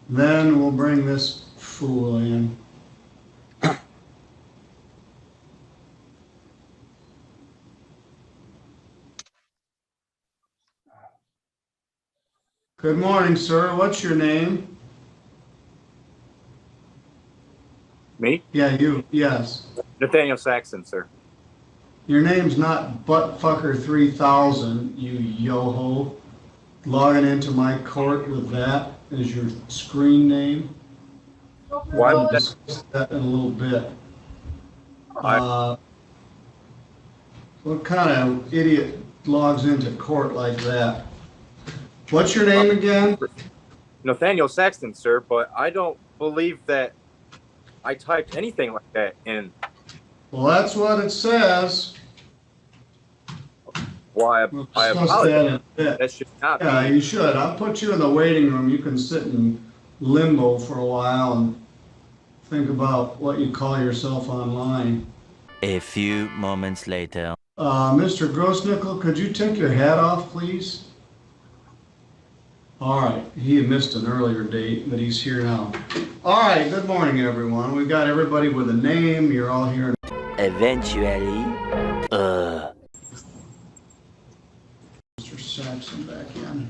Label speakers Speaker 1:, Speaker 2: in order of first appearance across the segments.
Speaker 1: Then we'll bring this fool in. Good morning, sir. What's your name?
Speaker 2: Me?
Speaker 1: Yeah, you. Yes.
Speaker 2: Nathaniel Saxon, sir.
Speaker 1: Your name's not Buttfucker3000, you yo-ho. Logging into my court with that as your screen name.
Speaker 2: Why
Speaker 1: We'll
Speaker 2: would that?
Speaker 1: discuss that in a little bit.
Speaker 2: I,
Speaker 1: What kind of idiot logs into court like that? What's your name again?
Speaker 2: Nathaniel Saxton, sir, but I don't believe that I typed anything like that in.
Speaker 1: Well, that's what it says.
Speaker 2: Why,
Speaker 1: We'll
Speaker 2: I
Speaker 1: discuss
Speaker 2: apologize.
Speaker 1: that in a bit.
Speaker 2: That should not
Speaker 1: Yeah,
Speaker 2: be.
Speaker 1: you should. I'll put you in the waiting room. You can sit in limbo for a while and think about what you call yourself online.
Speaker 3: A few moments later.
Speaker 1: Mr. Grossnickel, could you take your hat off, please? All right, he missed an earlier date, but he's here now. All right, good morning, everyone. We've got everybody with a name. You're all here.
Speaker 3: Eventually,
Speaker 1: Mr. Saxon back in.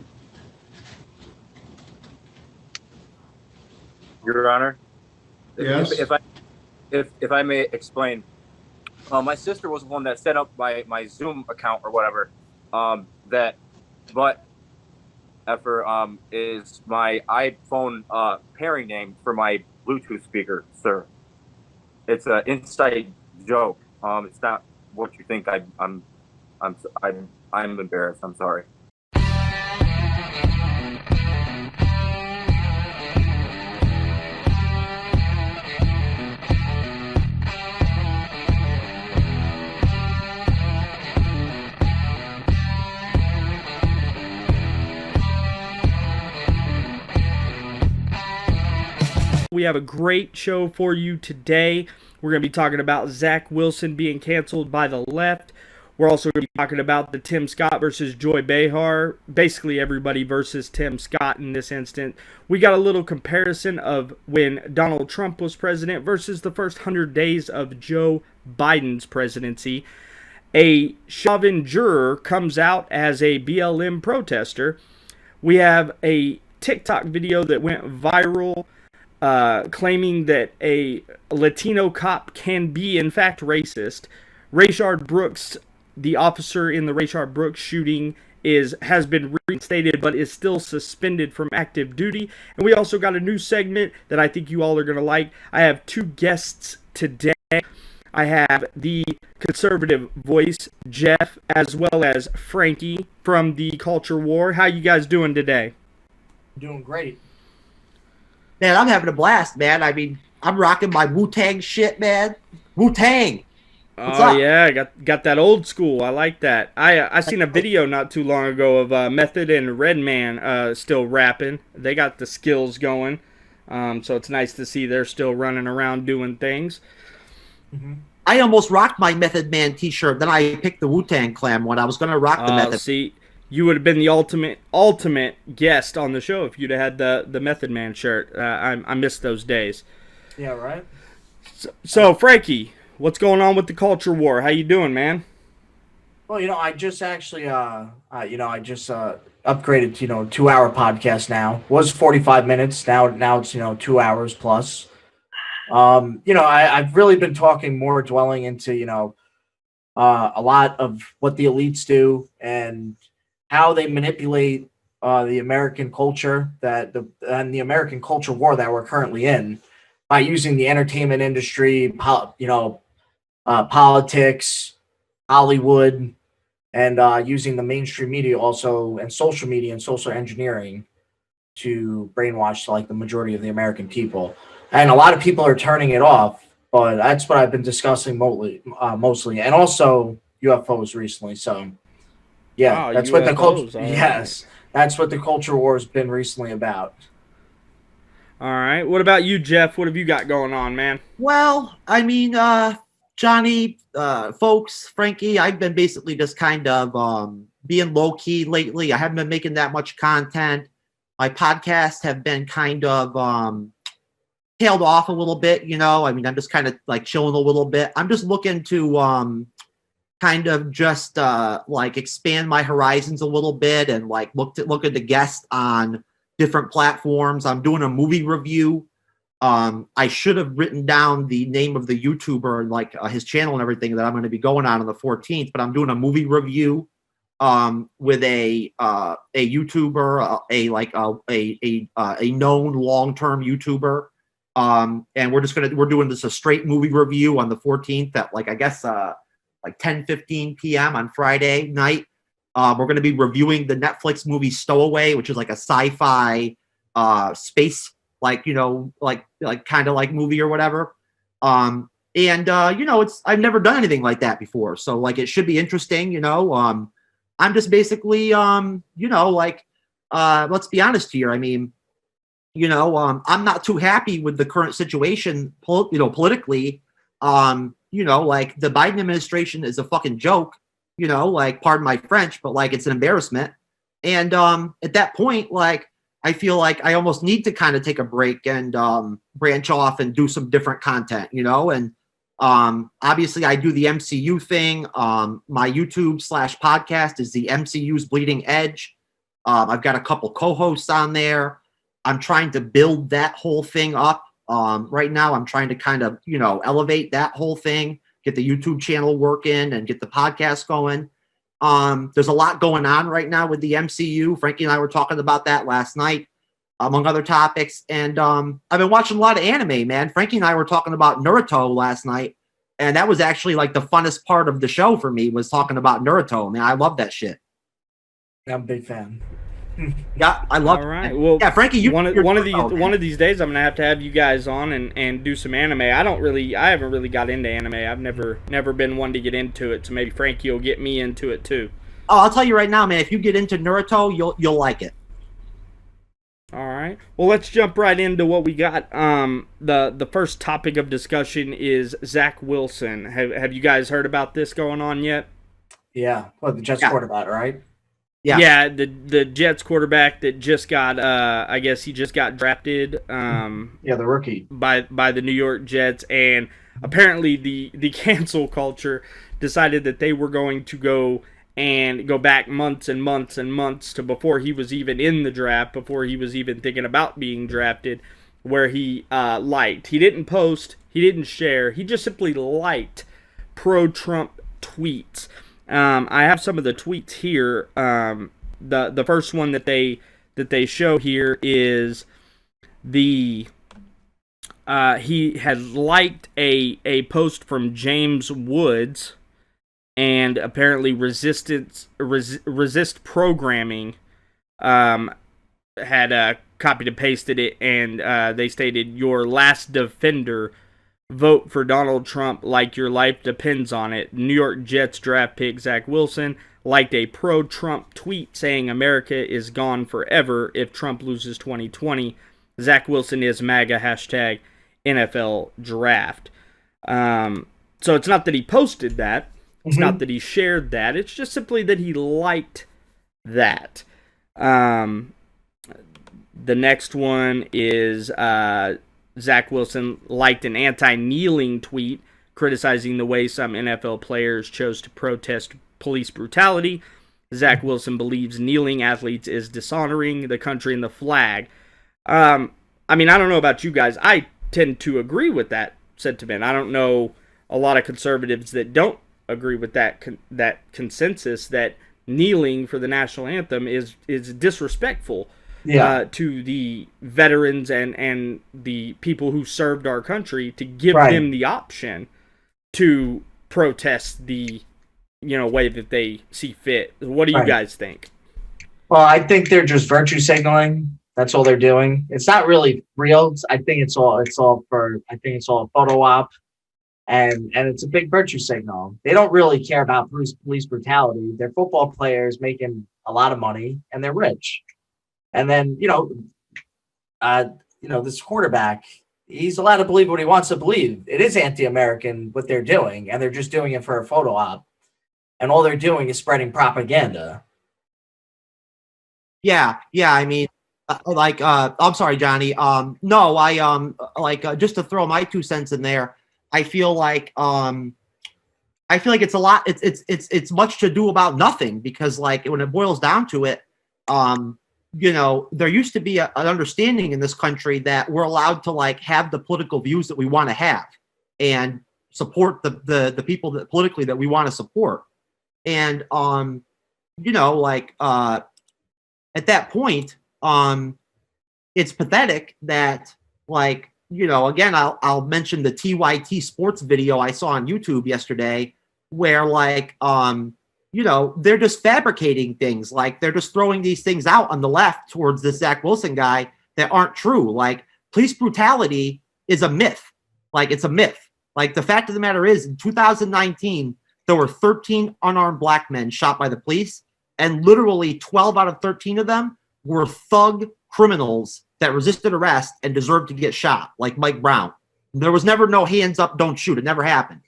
Speaker 2: Your Honor.
Speaker 1: Yes?
Speaker 2: If I may explain, my sister was the one that set up my Zoom account or whatever. But is my iPhone pairing name for my Bluetooth speaker, sir. It's an inside joke. It's not what you think. I'm embarrassed. I'm sorry.
Speaker 4: We have a great show for you today. We're going to be talking about Zach Wilson being canceled by the left. We're also going to be talking about the Tim Scott versus Joy Behar. Basically everybody versus Tim Scott in this instant. We got a little comparison of when Donald Trump was president versus the first 100 days of Joe Biden's presidency. A Chauvin juror comes out as a BLM protester. We have a TikTok video that went viral claiming that a Latino cop can be, in fact, racist. Rayshard Brooks, the officer in the Rayshard Brooks shooting, has been reinstated but is still suspended from active duty. And we also got a new segment that I think you all are going to like. I have two guests today. I have the conservative voice, Jeff, as well as Frankie from the Culture War. How you guys doing today?
Speaker 5: Doing great.
Speaker 6: Man, I'm having a blast, man. I mean, I'm rocking my Wu-Tang shit, man. Wu-Tang. What's up?
Speaker 4: Yeah, got that old school. I like that. I seen a video not too long ago of Method and Redman still rapping. They got the skills going, so it's nice to see they're still running around doing things.
Speaker 6: Mm-hmm. I almost rocked my Method Man t-shirt. Then I picked the Wu-Tang Clan one. I was going to rock the Method.
Speaker 4: See, you would have been the ultimate guest on the show if you'd have had the Method Man shirt. I miss those days.
Speaker 5: Yeah, right?
Speaker 4: So Frankie, what's going on with the Culture War? How you doing, man?
Speaker 5: Well, I just actually, upgraded to, 2-hour podcast now. It was 45 minutes. Now it's, 2 hours plus. I've really been dwelling into, a lot of what the elites do and how they manipulate the American culture and the American culture war that we're currently in by using the entertainment industry, politics, Hollywood, and using the mainstream media also and social media and social engineering to brainwash like the majority of the American people. And a lot of people are turning it off, but that's what I've been discussing mostly, and also UFOs recently. So, yeah, that's UFOs, what the culture. Yes, that's what the culture war has been recently about.
Speaker 4: All right. What about you, Jeff? What have you got going on, man?
Speaker 6: Well, I mean, Johnny, folks, Frankie, I've been basically just kind of being low key lately. I haven't been making that much content. my podcasts have been kind of tailed off a little bit, you know. I mean, I'm just kind of like chilling a little bit. I'm just looking to kind of just like expand my horizons a little bit and like look at the guests on different platforms. I'm doing a movie review. I should have written down the name of the YouTuber and like his channel and everything that I'm going to be going on the 14th, but I'm doing a movie review with a YouTuber, a known long-term YouTuber. And we're doing this a straight movie review on the 14th at like, I guess, like 10:15 p.m. on Friday night. We're going to be reviewing the Netflix movie Stowaway, which is like a sci-fi space, like, you know, like kind of like movie or whatever. You know, I've never done anything like that before. So like, it should be interesting, you know. I'm just basically, you know, like, let's be honest here. I mean, you know, I'm not too happy with the current situation, politically. You know, like the Biden administration is a fucking joke, you know, like, pardon my French, but like, it's an embarrassment. And at that point, like, I feel like I almost need to kind of take a break and branch off and do some different content, you know. And obviously I do the MCU thing. My YouTube/podcast is the MCU's Bleeding Edge. I've got a couple co-hosts on there. I'm trying to build that whole thing up. Right now I'm trying to kind of, you know, elevate that whole thing, get the YouTube channel working and get the podcast going. There's a lot going on right now with the MCU. Frankie and I were talking about that last night, among other topics. And I've been watching a lot of anime, man. Frankie and I were talking about Naruto last night, and that was actually like the funnest part of the show for me, was talking about Naruto. Man, I love that shit.
Speaker 5: I'm a big fan.
Speaker 6: Yeah, I love it.
Speaker 4: All right. Well,
Speaker 6: yeah, Frankie,
Speaker 4: one of these days I'm gonna have you guys on and do some anime. I haven't really got into anime. I've never been one to get into it. So maybe Frankie will get me into it too.
Speaker 6: Oh, I'll tell you right now, man. If you get into Naruto, you'll like it.
Speaker 4: All right. Well, let's jump right into what we got. The first topic of discussion is Zach Wilson. Have you guys heard about this going on yet?
Speaker 5: Yeah. Well, the Jets quarterback, right?
Speaker 6: Yeah.
Speaker 4: Yeah, the Jets quarterback that just got I guess he just got drafted
Speaker 5: Yeah, the rookie.
Speaker 4: by the New York Jets, and apparently the cancel culture decided that they were going to go back months and months and months to before he was even in the draft, before he was even thinking about being drafted, where he liked. He didn't post, he didn't share, he just simply liked pro-Trump tweets. I have some of the tweets here. The first one that they show here is he has liked a post from James Woods, and apparently Resist Programming had copied and pasted it, and they stated, "Your last defender. Vote for Donald Trump like your life depends on it." New York Jets draft pick Zach Wilson liked a pro-Trump tweet saying America is gone forever if Trump loses 2020. Zach Wilson is MAGA, hashtag NFL draft. So it's not that he posted that. It's not that he shared that. It's just simply that he liked that. The next one is Zach Wilson liked an anti-kneeling tweet criticizing the way some NFL players chose to protest police brutality. Zach Wilson believes kneeling athletes is dishonoring the country and the flag. I mean, I don't know about you guys. I tend to agree with that sentiment. I don't know a lot of conservatives that don't agree with that consensus that kneeling for the national anthem is disrespectful. To the veterans and the people who served our country, to give them the option to protest the way that they see fit. What do you guys think?
Speaker 5: Well, I think they're just virtue signaling. That's all they're doing. It's not really real. I think it's all a photo op, and it's a big virtue signal. They don't really care about police brutality. They're football players making a lot of money, and they're rich. And then, this quarterback, he's allowed to believe what he wants to believe. It is anti-American what they're doing, and they're just doing it for a photo op. And all they're doing is spreading propaganda.
Speaker 6: Yeah. I mean, I'm sorry, Johnny. No, just to throw my 2 cents in there, I feel like it's a lot. It's much to do about nothing because, like, when it boils down to it, there used to be an understanding in this country that we're allowed to like have the political views that we want to have and support the people that politically that we want to support, and at that point, it's pathetic that, like, again, I'll mention the TYT sports video I saw on YouTube yesterday, where like, they're just fabricating things. Like, they're just throwing these things out on the left towards this Zach Wilson guy that aren't true. Like, police brutality is a myth. Like, it's a myth. Like, the fact of the matter is, in 2019, there were 13 unarmed black men shot by the police, and literally 12 out of 13 of them were thug criminals that resisted arrest and deserved to get shot, like Mike Brown. There was never no hands up, don't shoot. It never happened.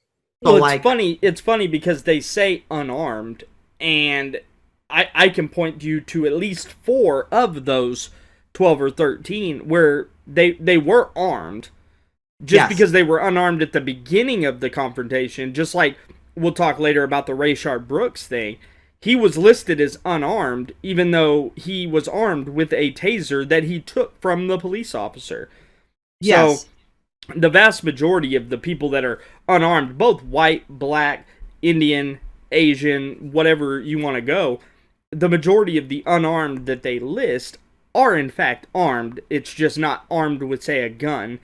Speaker 6: So,
Speaker 4: well, it's funny because they say unarmed, and I can point you to at least 4 of those 12 or 13 where they were armed, just because they were unarmed at the beginning of the confrontation. Just like we'll talk later about the Rayshard Brooks thing. He was listed as unarmed, even though he was armed with a taser that he took from the police officer.
Speaker 6: Yes.
Speaker 4: So, the vast majority of the people that are unarmed, both white, black, Indian, Asian, whatever you want to go, the majority of the unarmed that they list are in fact armed. It's just not armed with, say, a gun.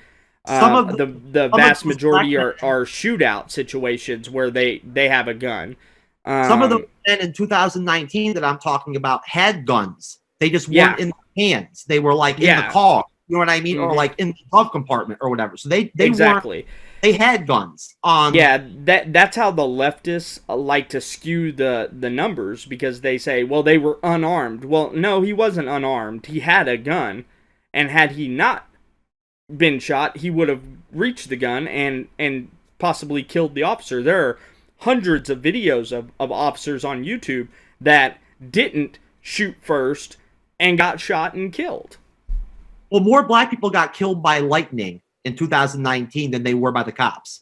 Speaker 4: The vast majority are shootout situations where they have a gun.
Speaker 6: Some of the men in 2019 that I'm talking about had guns. They just weren't in the hands. They were like in the car. You know what I mean? Mm-hmm. Or like in the glove compartment or whatever. So they
Speaker 4: exactly.
Speaker 6: They had guns.
Speaker 4: That's how the leftists like to skew the numbers, because they say, well, they were unarmed. Well, no, he wasn't unarmed. He had a gun, and had he not been shot, he would have reached the gun and possibly killed the officer. There are hundreds of videos of officers on YouTube that didn't shoot first and got shot and killed.
Speaker 6: Well, more black people got killed by lightning in 2019 than they were by the cops,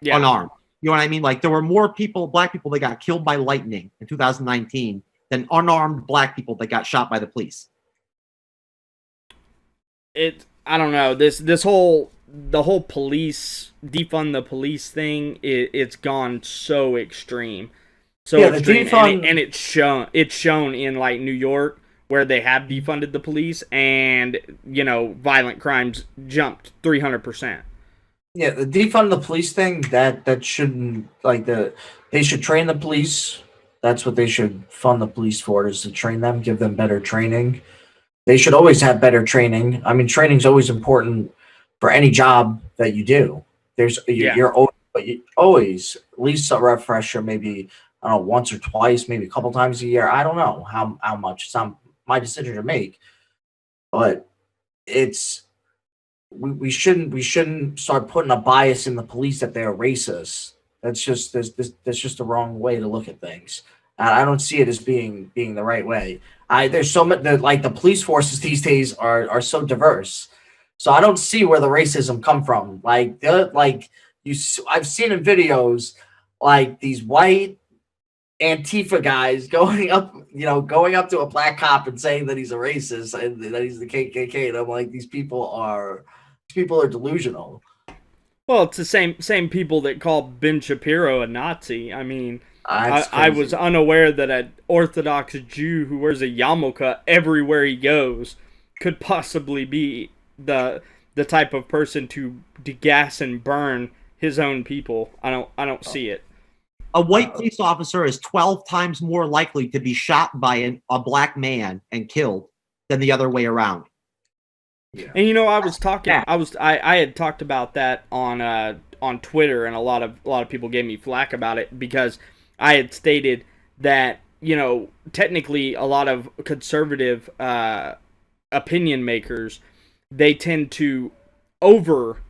Speaker 6: unarmed. You know what I mean? Like, there were more black people that got killed by lightning in 2019 than unarmed black people that got shot by the police.
Speaker 4: I don't know, the whole police, defund the police thing, it's gone so extreme. Extreme. And it's shown in like New York, where they have defunded the police, and violent crimes jumped 300%.
Speaker 5: Yeah, the defund the police thing, that shouldn't, they should train the police. That's what they should fund the police for, is to train them, give them better training. They should always have better training. I mean, training's always important for any job that you do. You're always at least a refresher, maybe, I don't know, once or twice, maybe a couple times a year. I don't know how much. It's not my decision to make, but we shouldn't start putting a bias in the police that they're racist. That's just the wrong way to look at things. I don't see it as being the right way. There's so much, the police forces these days are so diverse. So I don't see where the racism come from. I've seen in videos, like, these white Antifa guys going up to a black cop and saying that he's a racist and that he's the KKK. And I'm like, these people are delusional.
Speaker 4: Well, it's the same people that call Ben Shapiro a Nazi. I mean, I was unaware that an Orthodox Jew who wears a yarmulke everywhere he goes could possibly be the type of person to gas and burn his own people. I don't see it.
Speaker 6: A white police officer is 12 times more likely to be shot by a black man and killed than the other way around.
Speaker 4: Yeah. And I had talked about that on Twitter, and a lot of people gave me flack about it, because I had stated that, technically a lot of conservative opinion makers, they tend to over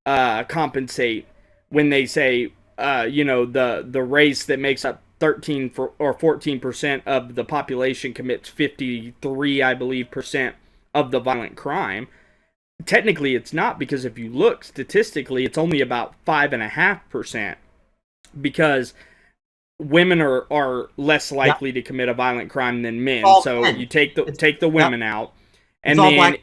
Speaker 4: compensate when they say the race that makes up 13 or 14% of the population commits 53, I believe, percent of the violent crime. Technically, it's not, because if you look statistically, it's only about 5.5%, because women are less likely to commit a violent crime than men. So you take the women out, and then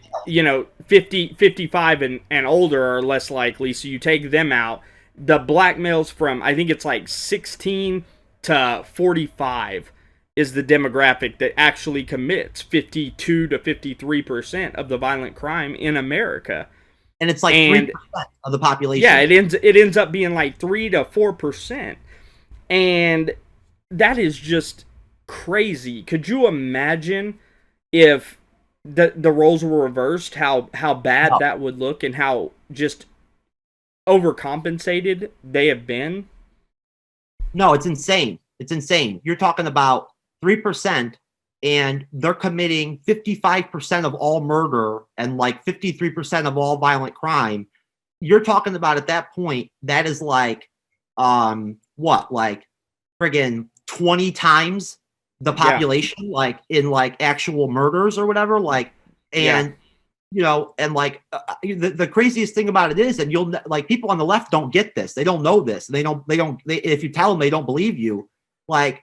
Speaker 4: 55 and older are less likely. So you take them out. The black males from, I think it's like 16 to 45 is the demographic that actually commits 52 to 53% of the violent crime in America.
Speaker 6: And it's like 3% of the population.
Speaker 4: Yeah, it ends up being like 3 to 4%. And that is just crazy. Could you imagine if the roles were reversed, how bad that would look, and how just overcompensated they have been?
Speaker 6: No, it's insane. It's insane. You're talking about 3%, and they're committing 55% of all murder and like 53% of all violent crime. You're talking about, at that point, that is like, what, like friggin' 20 times the population, like in like actual murders or whatever. Like, and you know, and like the craziest thing about it is, and you'll like, people on the left don't get this. They don't know this. They if you tell them, they don't believe you. Like,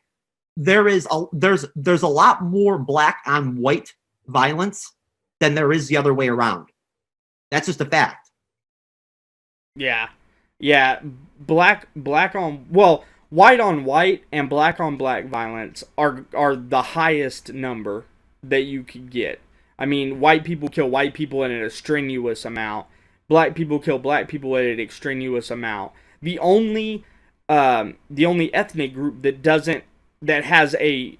Speaker 6: there's a lot more black on white violence than there is the other way around. That's just a fact.
Speaker 4: Yeah. White on white and black on black violence are the highest number that you could get. I mean, white people kill white people in an extraneous amount. Black people kill black people in an extraneous amount. The only ethnic group that has a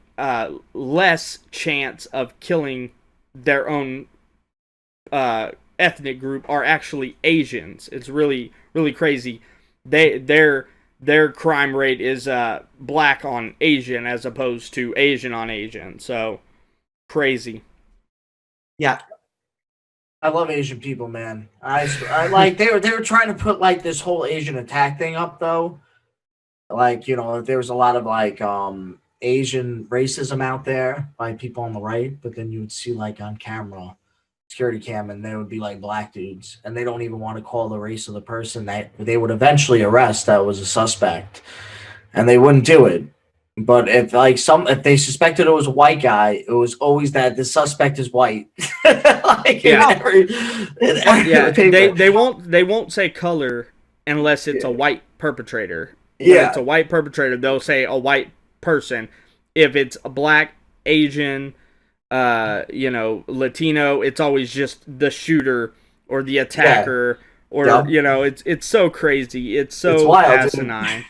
Speaker 4: less chance of killing their own ethnic group are actually Asians. It's really, really crazy. Their crime rate is black on Asian as opposed to Asian on Asian. So crazy.
Speaker 6: Yeah.
Speaker 5: I love Asian people, man. I like they were trying to put like this whole Asian attack thing up though. Like, you know, there was a lot of like Asian racism out there by people on the right, but then you would see like on camera, security cam, and there would be like black dudes, and they don't even want to call the race of the person that they would eventually arrest that was a suspect, and they wouldn't do it. But if they suspected it was a white guy, it was always that the suspect is white. Like they
Speaker 4: won't say color unless it's a white perpetrator. When it's a white perpetrator, they'll say a white person. If it's a black, Asian, Latino, it's always just the shooter or the attacker. Or it's so crazy. It's wild, asinine.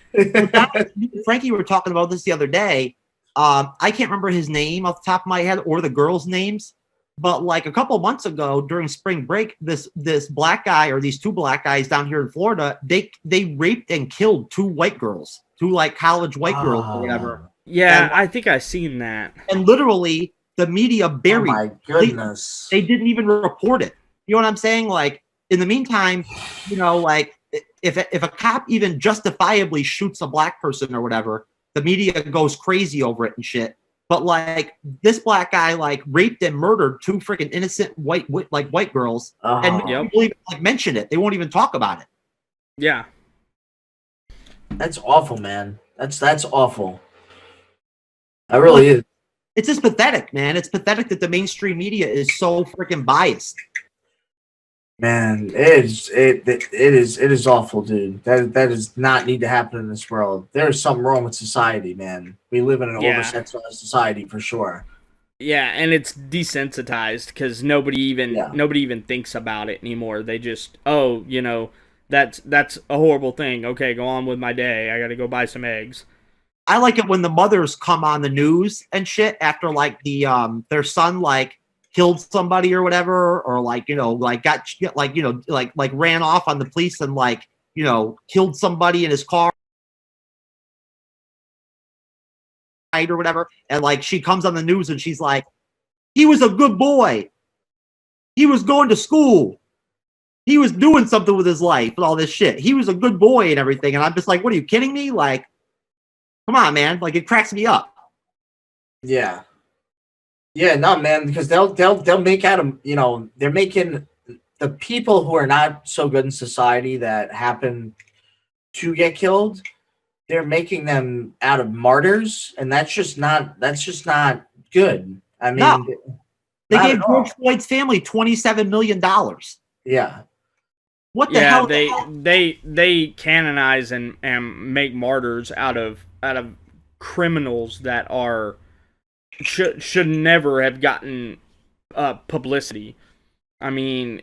Speaker 6: Frankie, we were talking about this the other day. I can't remember his name off the top of my head or the girls' names, but like a couple months ago during spring break, this black guy, or these two black guys down here in Florida, they raped and killed two white girls, two like college white girls or whatever.
Speaker 4: Yeah, I think I've seen that.
Speaker 6: And literally, the media buried.
Speaker 5: Oh my goodness!
Speaker 6: They didn't even report it. You know what I'm saying? Like, in the meantime, you know, like if a cop even justifiably shoots a black person or whatever, the media goes crazy over it and shit. But like this black guy like raped and murdered two freaking innocent white girls, and people even like mention it. They won't even talk about it.
Speaker 4: Yeah,
Speaker 5: that's awful, man. That's awful. That really is.
Speaker 6: It's just pathetic, man. It's pathetic that the mainstream media is so freaking biased.
Speaker 5: Man, it is awful, dude. That does not need to happen in this world. There is something wrong with society, man. We live in an oversensitized society for sure.
Speaker 4: Yeah, and it's desensitized because nobody even thinks about it anymore. They just, that's a horrible thing. Okay, go on with my day. I got to go buy some eggs.
Speaker 6: I like it when the mothers come on the news and shit after like their son like killed somebody or whatever, or like, got like, like ran off on the police and like, killed somebody in his car or whatever. And like, she comes on the news and she's like, he was a good boy. He was going to school. He was doing something with his life and all this shit. He was a good boy and everything. And I'm just like, what, are you kidding me? Like, come on, man. Like, it cracks me up.
Speaker 5: Yeah. Yeah, no, man, because they'll make out of, they're making the people who are not so good in society that happen to get killed, they're making them out of martyrs, and that's just not good. I mean,
Speaker 6: No. They
Speaker 5: not
Speaker 6: gave
Speaker 5: at all.
Speaker 6: George Floyd's family $27 million.
Speaker 5: Yeah.
Speaker 6: What the
Speaker 4: Yeah,
Speaker 6: hell?
Speaker 4: they canonize and make martyrs out of criminals that are should never have gotten publicity. I mean,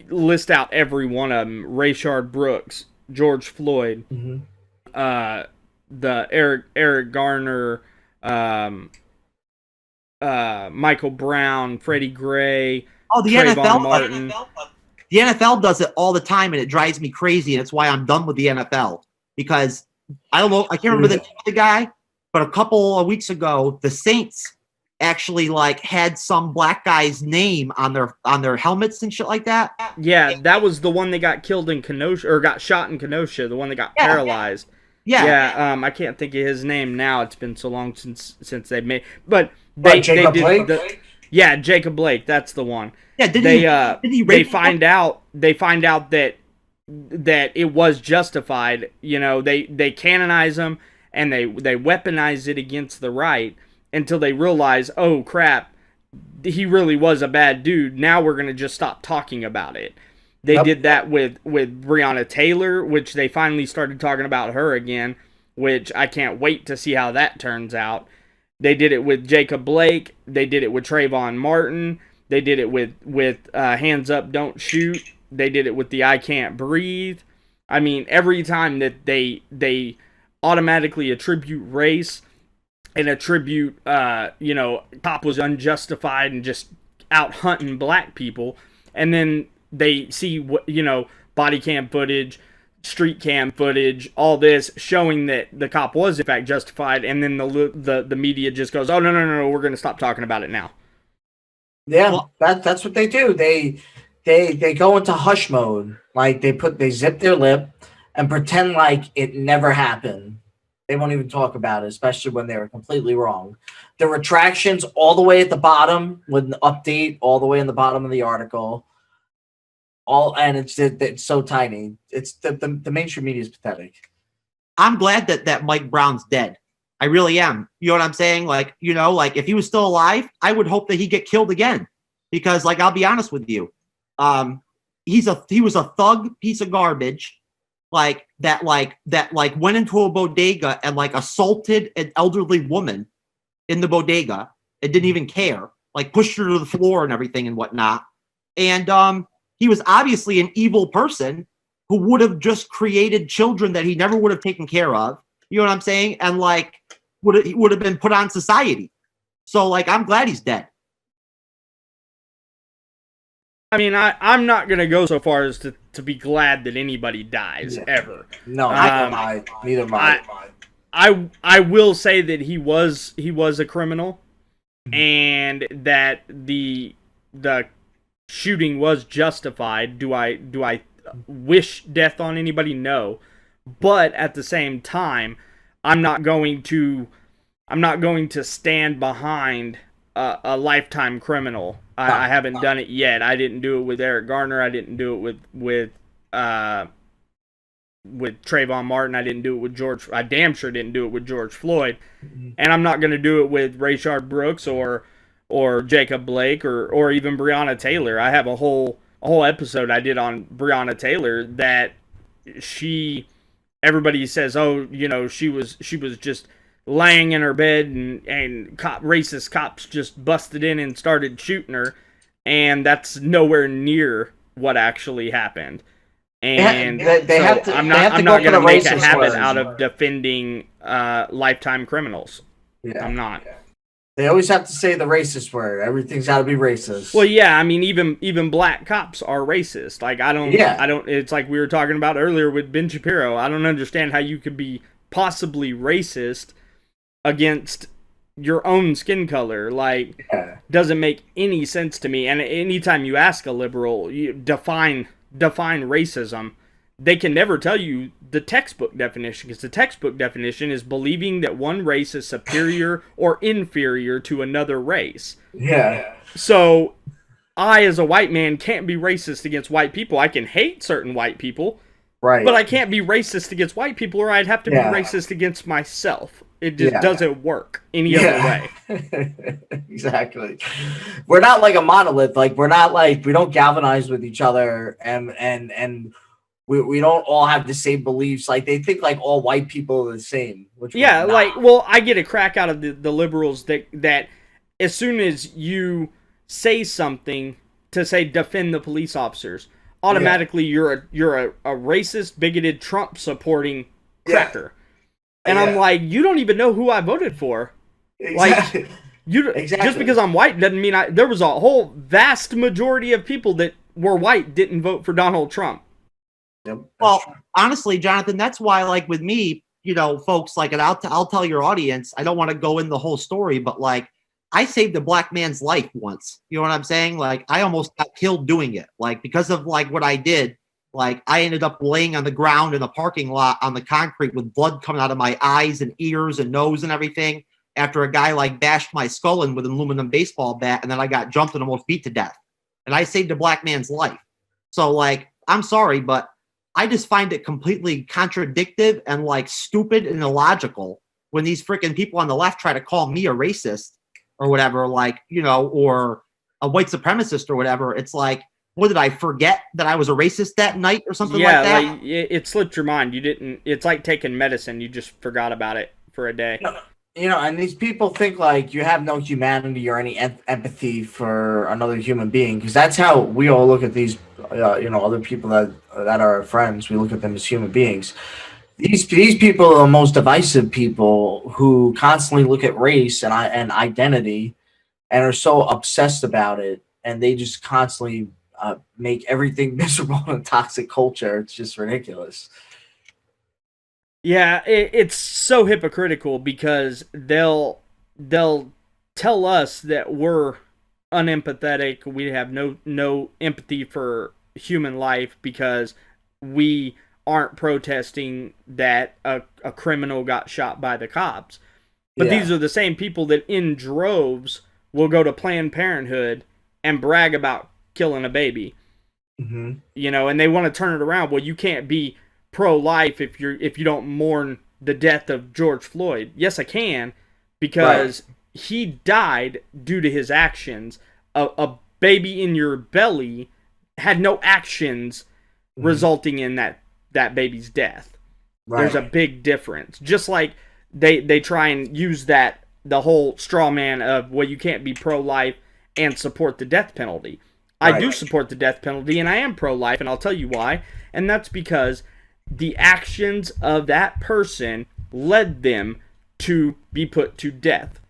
Speaker 4: list out every one of them: Rayshard Brooks, George Floyd,
Speaker 5: Mm-hmm.
Speaker 4: The Eric Garner, Michael Brown, Freddie Gray,
Speaker 6: Oh, the
Speaker 4: Trayvon
Speaker 6: NFL.
Speaker 4: Martin.
Speaker 6: The NFL does it all the time, and it drives me crazy. And it's why I'm done with the NFL, because I don't know. I can't remember the name of the guy, but a couple of weeks ago, the Saints actually had some black guy's name on their helmets and shit like that.
Speaker 4: Yeah, that was the one that got killed in Kenosha, or got shot in Kenosha, the one that got paralyzed.
Speaker 6: Yeah.
Speaker 4: Yeah, I can't think of his name now. It's been so long since they made, but they
Speaker 5: Jacob
Speaker 4: did
Speaker 5: Blake?
Speaker 4: yeah, Jacob Blake, that's the one.
Speaker 6: Yeah,
Speaker 4: They
Speaker 6: rape
Speaker 4: find out that it was justified. They canonize him and they weaponize it against the right until they realize, oh crap, he really was a bad dude. Now we're gonna just stop talking about it. They did that with Breonna Taylor, which they finally started talking about her again, which I can't wait to see how that turns out. They did it with Jacob Blake. They did it with Trayvon Martin. They did it with Hands Up, Don't Shoot. They did it with the I Can't Breathe. I mean, every time that they automatically attribute race and attribute, cop was unjustified and just out hunting black people, and then they see body cam footage, street cam footage, all this showing that the cop was in fact justified, and then the media just goes, oh no, we're going to stop talking about it now.
Speaker 5: Yeah, that's what they do. They go into hush mode. Like they zip their lip and pretend like it never happened. They won't even talk about it, especially when they were completely wrong. The retractions all the way at the bottom with an update all the way in the bottom of the article. And it's so tiny. It's the mainstream media is pathetic.
Speaker 6: I'm glad that Mike Brown's dead. I really am. You know what I'm saying? If he was still alive, I would hope that he get killed again. Because, I'll be honest with you, he was a thug piece of garbage, that went into a bodega and assaulted an elderly woman in the bodega and didn't even care, pushed her to the floor and everything and whatnot. And he was obviously an evil person who would have just created children that he never would have taken care of. You know what I'm saying? And would have been put on society. So I'm glad he's dead.
Speaker 4: I mean, I'm not going to go so far as to be glad that anybody dies ever.
Speaker 5: No, neither am I.
Speaker 4: I will say that he was a criminal, and that the shooting was justified. Do I wish death on anybody? No, but at the same time, I'm not going to stand behind a lifetime criminal. I haven't done it yet. I didn't do it with Eric Garner. I didn't do it with Trayvon Martin. I didn't do it with George. I damn sure didn't do it with George Floyd. And I'm not going to do it with Rayshard Brooks or Jacob Blake or even Breonna Taylor. I have a whole episode I did on Breonna Taylor that everybody says, oh, she was just laying in her bed and racist cops just busted in and started shooting her, and that's nowhere near what actually happened. And I'm not going to make a habit out of defending lifetime criminals.
Speaker 5: Yeah.
Speaker 4: I'm not.
Speaker 5: They always have to say the racist word. Everything's got to be racist.
Speaker 4: Well, yeah, I mean, even black cops are racist. I don't. It's like we were talking about earlier with Ben Shapiro. I don't understand how you could be possibly racist against your own skin color. Doesn't make any sense to me. And anytime you ask a liberal, you define racism, they can never tell you the textbook definition, because the textbook definition is believing that one race is superior or inferior to another race.
Speaker 5: Yeah.
Speaker 4: So I, as a white man, can't be racist against white people. I can hate certain white people,
Speaker 5: Right.
Speaker 4: but I can't be racist against white people, or I'd have to be racist against myself. It just doesn't work any other way.
Speaker 5: Exactly. We're not like a monolith. Like, we're not like, we don't galvanize with each other, and we don't all have the same beliefs. Like, they think like all white people are the same. Which
Speaker 4: Yeah,
Speaker 5: we're not.
Speaker 4: like, well, I get a crack out of the liberals that as soon as you say something to say defend the police officers, automatically you're a racist, bigoted, Trump supporting cracker. And I'm like, you don't even know who I voted for.
Speaker 5: Exactly.
Speaker 4: Like, just because I'm white doesn't mean there was a whole vast majority of people that were white didn't vote for Donald Trump.
Speaker 5: Yep,
Speaker 6: Well, honestly, Jonathan, that's why, like, with me, you know, folks, like, and I'll tell your audience, I don't want to go in the whole story, but, like, I saved a black man's life once. You know what I'm saying? Like, I almost got killed doing it. Like, because of, like, what I did, like, I ended up laying on the ground in a parking lot on the concrete with blood coming out of my eyes and ears and nose and everything after a guy, like, bashed my skull in with an aluminum baseball bat, and then I got jumped and almost beat to death. And I saved a black man's life. So, like, I'm sorry, but I just find it completely contradictive and, like, stupid and illogical when these freaking people on the left try to call me a racist or whatever, like, you know, or a white supremacist or whatever. It's like, what, did I forget that I was a racist that night or something like that?
Speaker 4: Yeah, like, it slipped your mind. You didn't. It's like taking medicine. You just forgot about it for a day.
Speaker 5: You know, and these people think like you have no humanity or any empathy for another human being, because that's how we all look at these, you know, other people that are our friends. We look at them as human beings. These people are the most divisive people who constantly look at race and identity, and are so obsessed about it, and they just constantly make everything miserable in a toxic culture. It's just ridiculous.
Speaker 4: Yeah, it's so hypocritical because they'll tell us that we're unempathetic. We have no empathy for human life because we aren't protesting that a criminal got shot by the cops. But these are the same people that in droves will go to Planned Parenthood and brag about killing a baby.
Speaker 5: Mm-hmm.
Speaker 4: You know, and they want to turn it around. Well, you can't be pro-life if you don't mourn the death of George Floyd. Yes, I can, because he died due to his actions. A baby in your belly had no actions resulting in that baby's death.
Speaker 5: Right.
Speaker 4: There's a big difference. Just like they try and use the whole straw man of, well, you can't be pro-life and support the death penalty. I do support the death penalty, and I am pro-life, and I'll tell you why. And that's because the actions of that person led them to be put to death.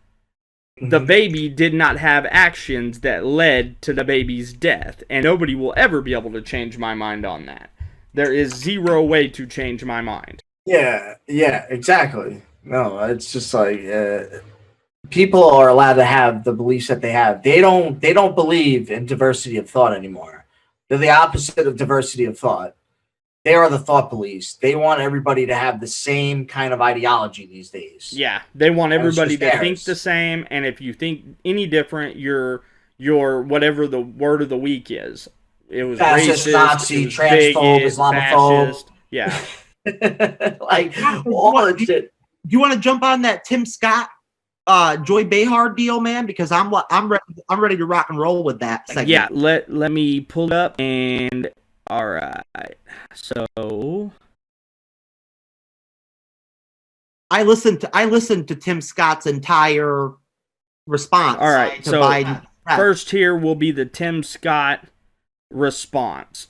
Speaker 4: The baby did not have actions that led to the baby's death, and nobody will ever be able to change my mind on that. There is zero way to change my mind.
Speaker 5: Yeah, exactly. No, it's just like people are allowed to have the beliefs that they have. They don't believe in diversity of thought anymore. They're the opposite of diversity of thought. They are the thought police. They want everybody to have the same kind of ideology these days.
Speaker 4: Yeah, they want everybody to think the same, and if you think any different, you're whatever the word of the week is. It was
Speaker 5: fascist,
Speaker 4: racist,
Speaker 5: Nazi,
Speaker 4: it was
Speaker 5: transphobe,
Speaker 4: bigot,
Speaker 5: Islamophobe.
Speaker 4: fascist. Yeah.
Speaker 5: Like all of shit.
Speaker 6: Do you want to jump on that Tim Scott, Joy Behar deal, man? Because I'm ready to rock and roll with that segment.
Speaker 4: Yeah, let me pull it up, and all right. So
Speaker 6: I listened to Tim Scott's entire response.
Speaker 4: All right,
Speaker 6: to
Speaker 4: so
Speaker 6: Biden.
Speaker 4: First here will be the Tim Scott response.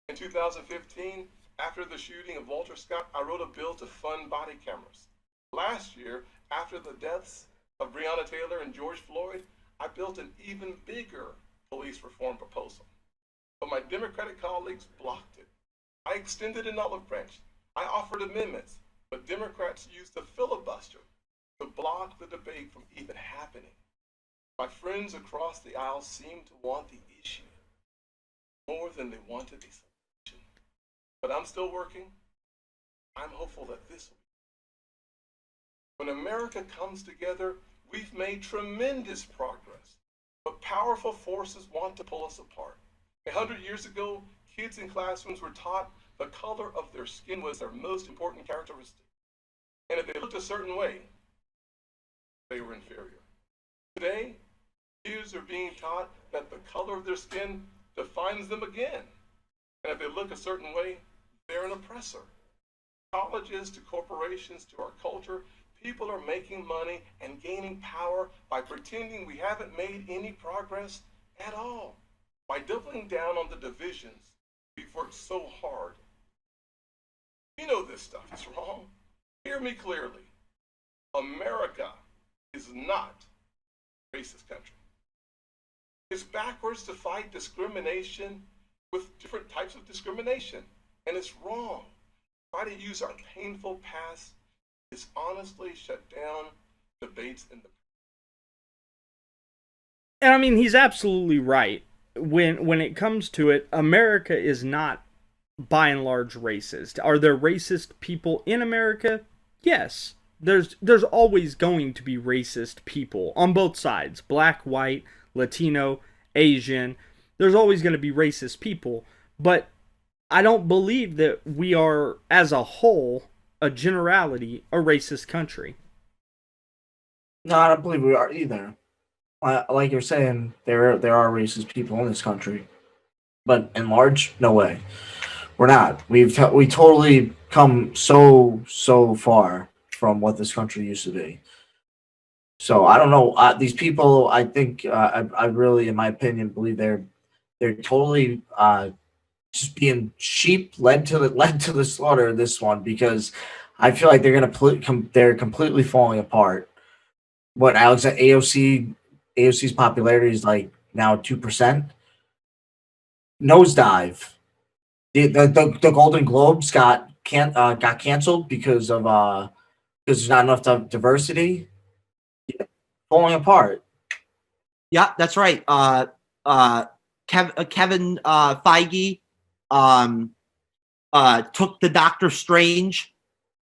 Speaker 7: In 2015, after the shooting of Walter Scott, I wrote a bill to fund body cameras. Last year, after the deaths of Breonna Taylor and George Floyd, I built an even bigger police reform proposal. But my Democratic colleagues blocked it. I extended an olive branch. I offered amendments, but Democrats used the filibuster to block the debate from even happening. My friends across the aisle seem to want the issue more than they wanted the solution. but I'm still working. I'm hopeful that this will. When America comes together, we've made tremendous progress, but powerful forces want to pull us apart. 100 years ago, kids in classrooms were taught the color of their skin was their most important characteristic. And if they looked a certain way, they were inferior. Today, kids are being taught that the color of their skin defines them again. And if they look a certain way, they're an oppressor. Colleges to corporations to our culture, people are making money and gaining power by pretending we haven't made any progress at all. By doubling down on the divisions we've worked so hard. You know this stuff is wrong. Hear me clearly. America is not a racist country. It's backwards to fight discrimination with different types of discrimination, and it's wrong. Try to use our painful past is honestly shut down debates in the.
Speaker 4: And I mean, he's absolutely right. When it comes to it, America is not, by and large, racist. Are there racist people in America? Yes. There's always going to be racist people on both sides. Black, white, Latino, Asian. There's always going to be racist people. But I don't believe that we are, as a whole, a generality, a racist country.
Speaker 5: No, I don't believe we are either. Like you're saying, there are racist people in this country, but in large, no way. We're not. We totally come so far from what this country used to be. So I don't know. These people, I think, I really, in my opinion, believe they're totally just being sheep led to the slaughter of this one, because I feel like they're completely falling apart. What AOC's popularity is like now 2%. Nosedive. The Golden Globes got canceled because there's not enough diversity. Yeah, falling apart.
Speaker 6: Yeah, that's right. Kevin Feige took the Doctor Strange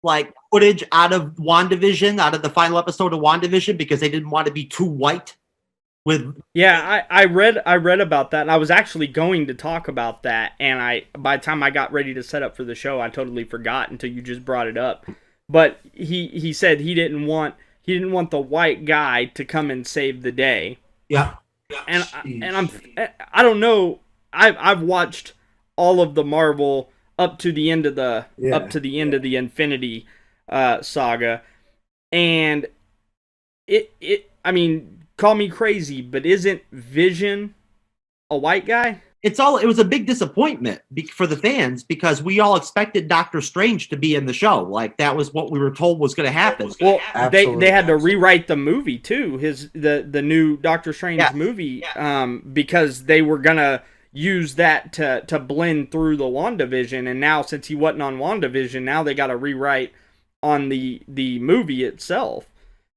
Speaker 6: footage out of WandaVision, out of the final episode of WandaVision, because they didn't want to be too white.
Speaker 4: I read about that, and I was actually going to talk about that, and by the time I got ready to set up for the show, I totally forgot until you just brought it up. But he said he didn't want the white guy to come and save the day.
Speaker 5: Yeah.
Speaker 4: And I don't know. I've watched all of the Marvel up to the end of the Infinity saga, and I mean, call me crazy, but isn't Vision a white guy?
Speaker 6: It was a big disappointment for the fans, because we all expected Doctor Strange to be in the show. Like, that was what we were told was going to happen.
Speaker 4: Well, they had to rewrite the movie too, the new Doctor Strange movie, because they were gonna use that to blend through the WandaVision, and now since he wasn't on WandaVision, now they got to rewrite on the movie itself,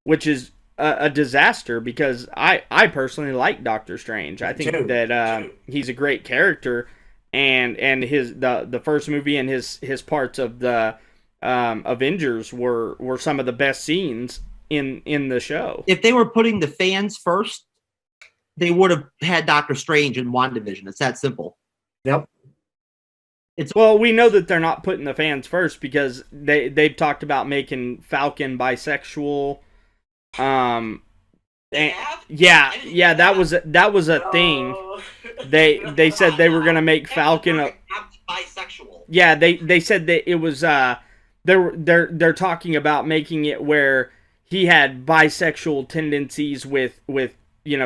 Speaker 4: which is a disaster, because I personally like Doctor Strange. I think that he's a great character, and the first movie and his parts of the Avengers were some of the best scenes in the show.
Speaker 6: If they were putting the fans first, they would have had Doctor Strange in WandaVision. It's that simple.
Speaker 5: Yep.
Speaker 4: Well, we know that they're not putting the fans first, because they've talked about making Falcon bisexual. That was a thing. They said they were gonna make Falcon
Speaker 6: bisexual.
Speaker 4: Yeah, they said that it was they're talking about making it where he had bisexual tendencies with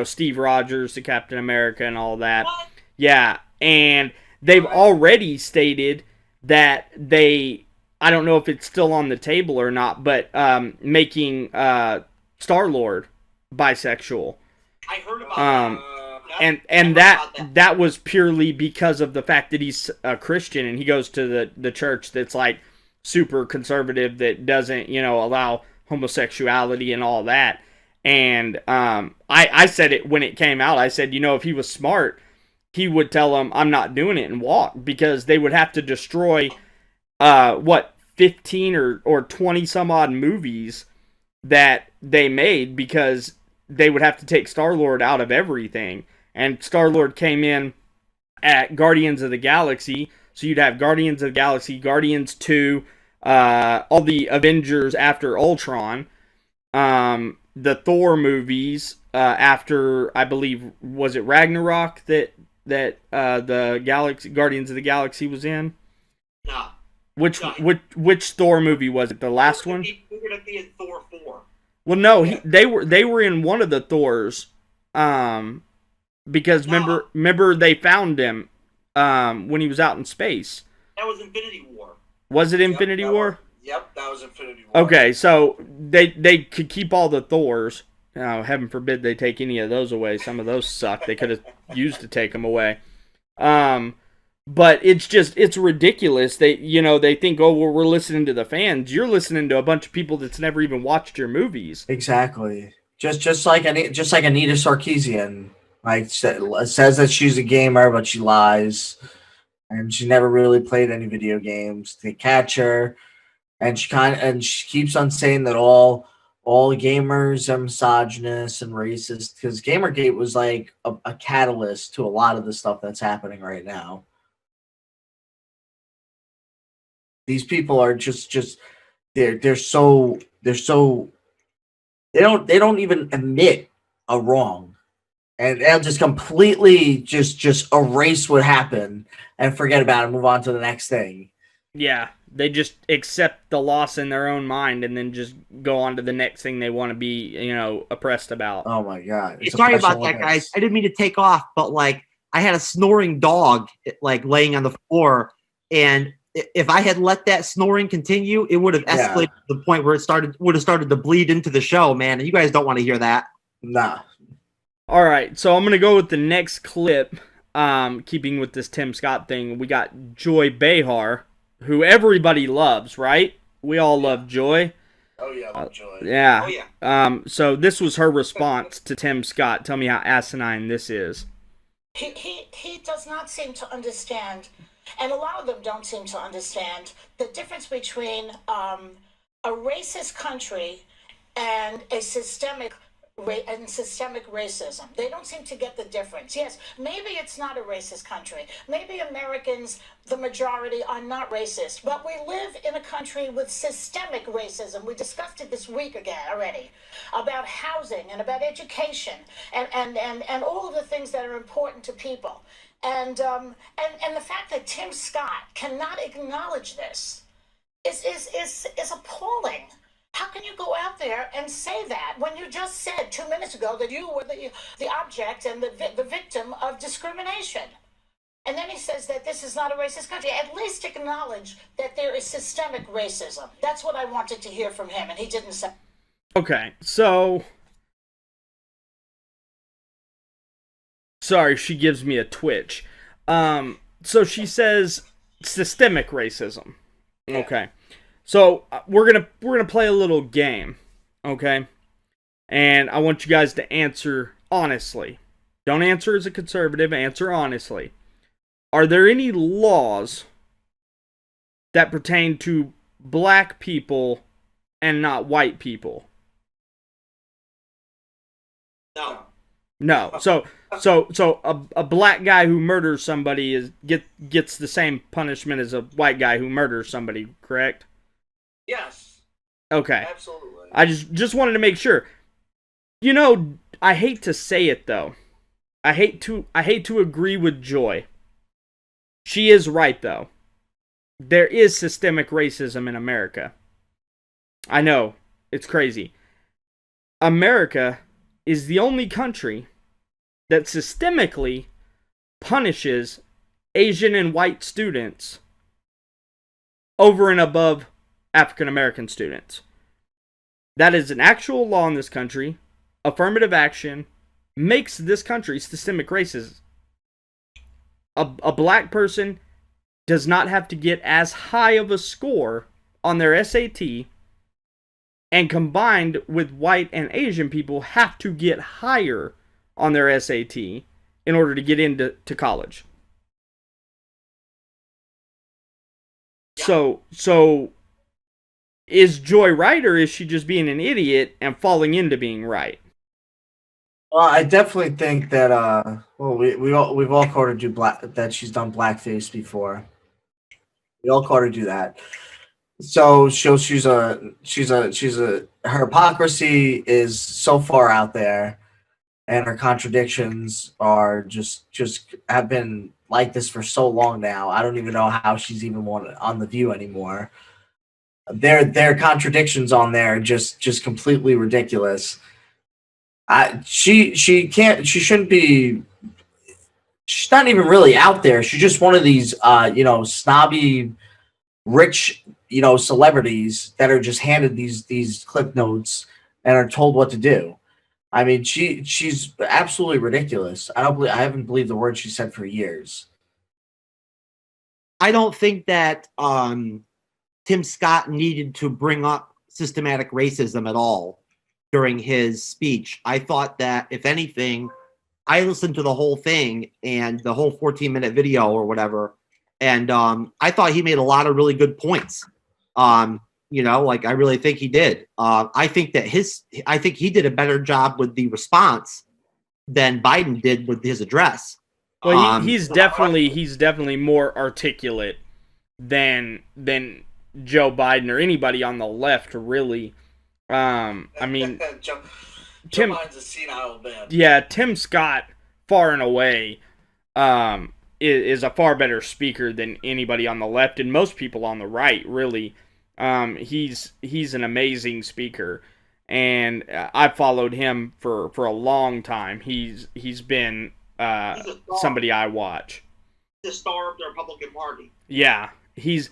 Speaker 4: Steve Rogers, the Captain America, and all that. What? Yeah, and they've already stated that I don't know if it's still on the table or not, but making Star-Lord bisexual.
Speaker 6: I heard about
Speaker 4: that. And that was purely because of the fact that he's a Christian, and he goes to the church that's like super conservative, that doesn't allow homosexuality and all that. And I said it when it came out. I said, if he was smart, he would tell them, I'm not doing it, and walk, because they would have to destroy, 15 or 20 some odd movies that they made, because they would have to take Star-Lord out of everything. And Star-Lord came in at Guardians of the Galaxy, so you'd have Guardians of the Galaxy, Guardians 2, all the Avengers after Ultron, the Thor movies after, I believe, was it Ragnarok that the Guardians of the Galaxy was in?
Speaker 6: No.
Speaker 4: Which Thor movie was it? The last one?
Speaker 6: We're gonna be in Thor 4.
Speaker 4: Well, no, they were in one of the Thors, because remember they found him when he was out in space.
Speaker 6: That was Infinity War.
Speaker 4: Was it Infinity War?
Speaker 5: Yep, that was Infinity War.
Speaker 4: Okay, so they could keep all the Thors. Heaven forbid they take any of those away. Some of those suck. They could have used to take them away. But it's ridiculous. They think, oh, well, we're listening to the fans. You're listening to a bunch of people that's never even watched your movies.
Speaker 5: Exactly. Just like Anita Sarkeesian, like says that she's a gamer, but she lies, and she never really played any video games. They catch her, and she keeps on saying that all gamers are misogynist and racist, because Gamergate was like a catalyst to a lot of the stuff that's happening right now. These people are they don't even admit a wrong, and they'll just completely just erase what happened and forget about it, move on to the next thing.
Speaker 4: Yeah, they just accept the loss in their own mind and then just go on to the next thing they want to be, oppressed about.
Speaker 5: Oh my god!
Speaker 6: Sorry about that, guys. I didn't mean to take off, but like I had a snoring dog like laying on the floor, and if I had let that snoring continue, it would have escalated to the point where it would have started to bleed into the show, man. And you guys don't want to hear that.
Speaker 5: Nah.
Speaker 4: All right, so I'm gonna go with the next clip. Keeping with this Tim Scott thing, we got Joy Behar, who everybody loves, right? We all love Joy.
Speaker 5: Oh yeah, I love Joy.
Speaker 4: Yeah.
Speaker 6: Oh yeah.
Speaker 4: So this was her response to Tim Scott. Tell me how asinine this is.
Speaker 8: He does not seem to understand, and a lot of them don't seem to understand the difference between a racist country and a systemic racism. They don't seem to get the difference. Yes, maybe it's not a racist country. Maybe Americans, the majority, are not racist. But we live in a country with systemic racism. We discussed it this week again already about housing and about education and all of the things that are important to people. And the fact that Tim Scott cannot acknowledge this is appalling. How can you go out there and say that when you just said 2 minutes ago that you were the object and the victim of discrimination? And then he says that this is not a racist country. At least acknowledge that there is systemic racism. That's what I wanted to hear from him, and he didn't say.
Speaker 4: Okay, so... Sorry, she gives me a twitch. So she says systemic racism. Okay. So we're gonna play a little game, okay? And I want you guys to answer honestly. Don't answer as a conservative, answer honestly. Are there any laws that pertain to black people and not white people?
Speaker 6: No.
Speaker 4: No. So a black guy who murders somebody gets the same punishment as a white guy who murders somebody, correct?
Speaker 5: Yes.
Speaker 4: Okay.
Speaker 5: Absolutely.
Speaker 4: I just wanted to make sure. I hate to say it though. I hate to agree with Joy. She is right though. There is systemic racism in America. I know. It's crazy. America is the only country that systemically punishes Asian and white students over and above African American students. That is an actual law in this country. Affirmative action makes this country systemic racism. A black person does not have to get as high of a score on their SAT, and combined with white and Asian people have to get higher on their SAT in order to get into college. So is Joy right, or is she just being an idiot and falling into being right?
Speaker 5: Well, I definitely think that we've all caught her do that she's done blackface before. We all caught her do that. So she's her hypocrisy is so far out there, and her contradictions are just have been like this for so long now. I don't even know how she's even on The View anymore. Their contradictions on there just completely ridiculous. She shouldn't be. She's not even really out there. She's just one of these snobby, rich celebrities that are just handed these clip notes and are told what to do. I mean, she's absolutely ridiculous. I haven't believed the word she said for years.
Speaker 6: I don't think that Tim Scott needed to bring up systematic racism at all during his speech. I thought that, if anything, I listened to the whole thing and the whole 14-minute video or whatever, and I thought he made a lot of really good points. I really think he did. I think he did a better job with the response than Biden did with his address.
Speaker 4: Well, he's definitely more articulate than Joe Biden or anybody on the left, really. I mean,
Speaker 5: Joe
Speaker 4: Tim
Speaker 5: Biden's a senile man.
Speaker 4: Yeah, Tim Scott, far and away, is a far better speaker than anybody on the left and most people on the right, really. He's an amazing speaker, and I followed him for a long time. He's been somebody I watch.
Speaker 6: The star of the Republican Party.
Speaker 4: Yeah, he's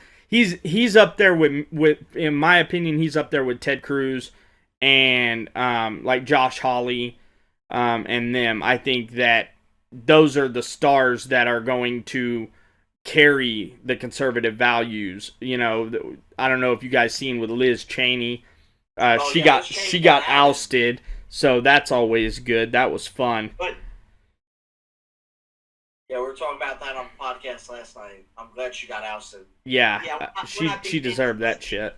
Speaker 4: up there with in my opinion, he's up there with Ted Cruz and like Josh Hawley and them. I think that those are the stars that are going to carry the conservative values. I don't know if you guys seen with Liz Cheney. She got ousted, so that's always good. That was fun.
Speaker 5: But yeah, we were talking about that on the podcast last night. I'm glad she got ousted.
Speaker 4: Yeah, she deserved that shit.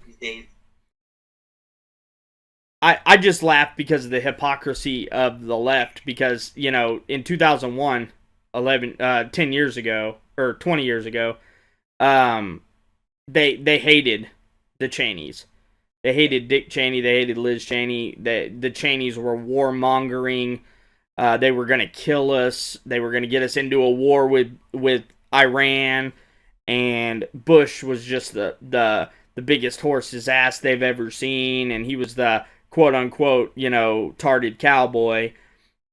Speaker 4: I just laughed because of the hypocrisy of the left, because, in 2001, 10 years ago, or 20 years ago, they hated the Cheneys. They hated Dick Cheney. They hated Liz Cheney. The Cheneys were warmongering. They were going to kill us. They were going to get us into a war with Iran. And Bush was just the biggest horse's ass they've ever seen. And he was the quote-unquote, tarded cowboy.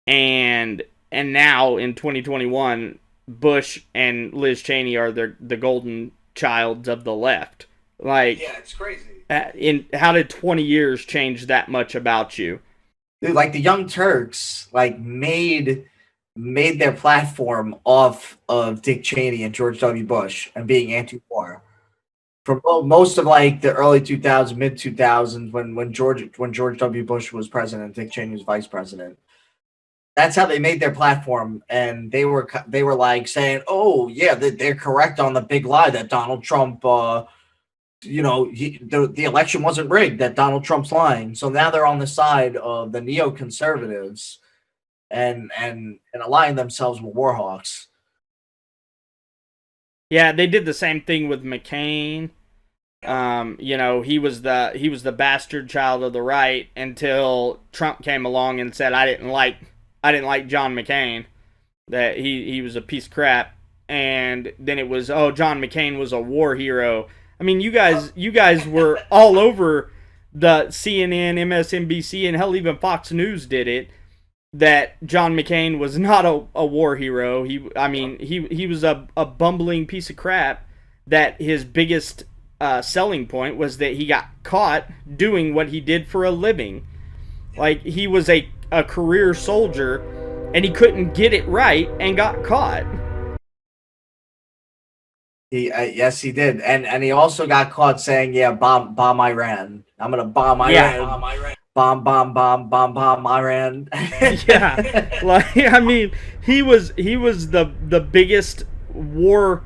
Speaker 4: And now, in 2021, Bush and Liz Cheney are the golden childs of the left. Like,
Speaker 5: yeah, it's crazy.
Speaker 4: How did 20 years change that much about you?
Speaker 5: Dude, like the Young Turks, made their platform off of Dick Cheney and George W. Bush and being anti-war. For most of the early 2000s, mid 2000s, when George W. Bush was president, Dick Cheney was vice president. That's how they made their platform, and they were saying, "Oh yeah, they're correct on the big lie that Donald Trump, the election wasn't rigged, that Donald Trump's lying." So now they're on the side of the neoconservatives, and aligning themselves with warhawks.
Speaker 4: Yeah, they did the same thing with McCain. He was the bastard child of the right until Trump came along and said, I didn't like John McCain, that he was a piece of crap. And then it was, John McCain was a war hero. I mean, you guys were all over the CNN, MSNBC, and hell, even Fox News did it, that John McCain was not a war hero. He was a bumbling piece of crap, that his biggest selling point was that he got caught doing what he did for a living. Like, he was a career soldier, and he couldn't get it right and got caught.
Speaker 5: Yes, he did, and he also got caught saying, "Yeah, bomb Iran. I'm gonna bomb Iran." bomb, Iran.
Speaker 4: Yeah, like I mean, he was the biggest war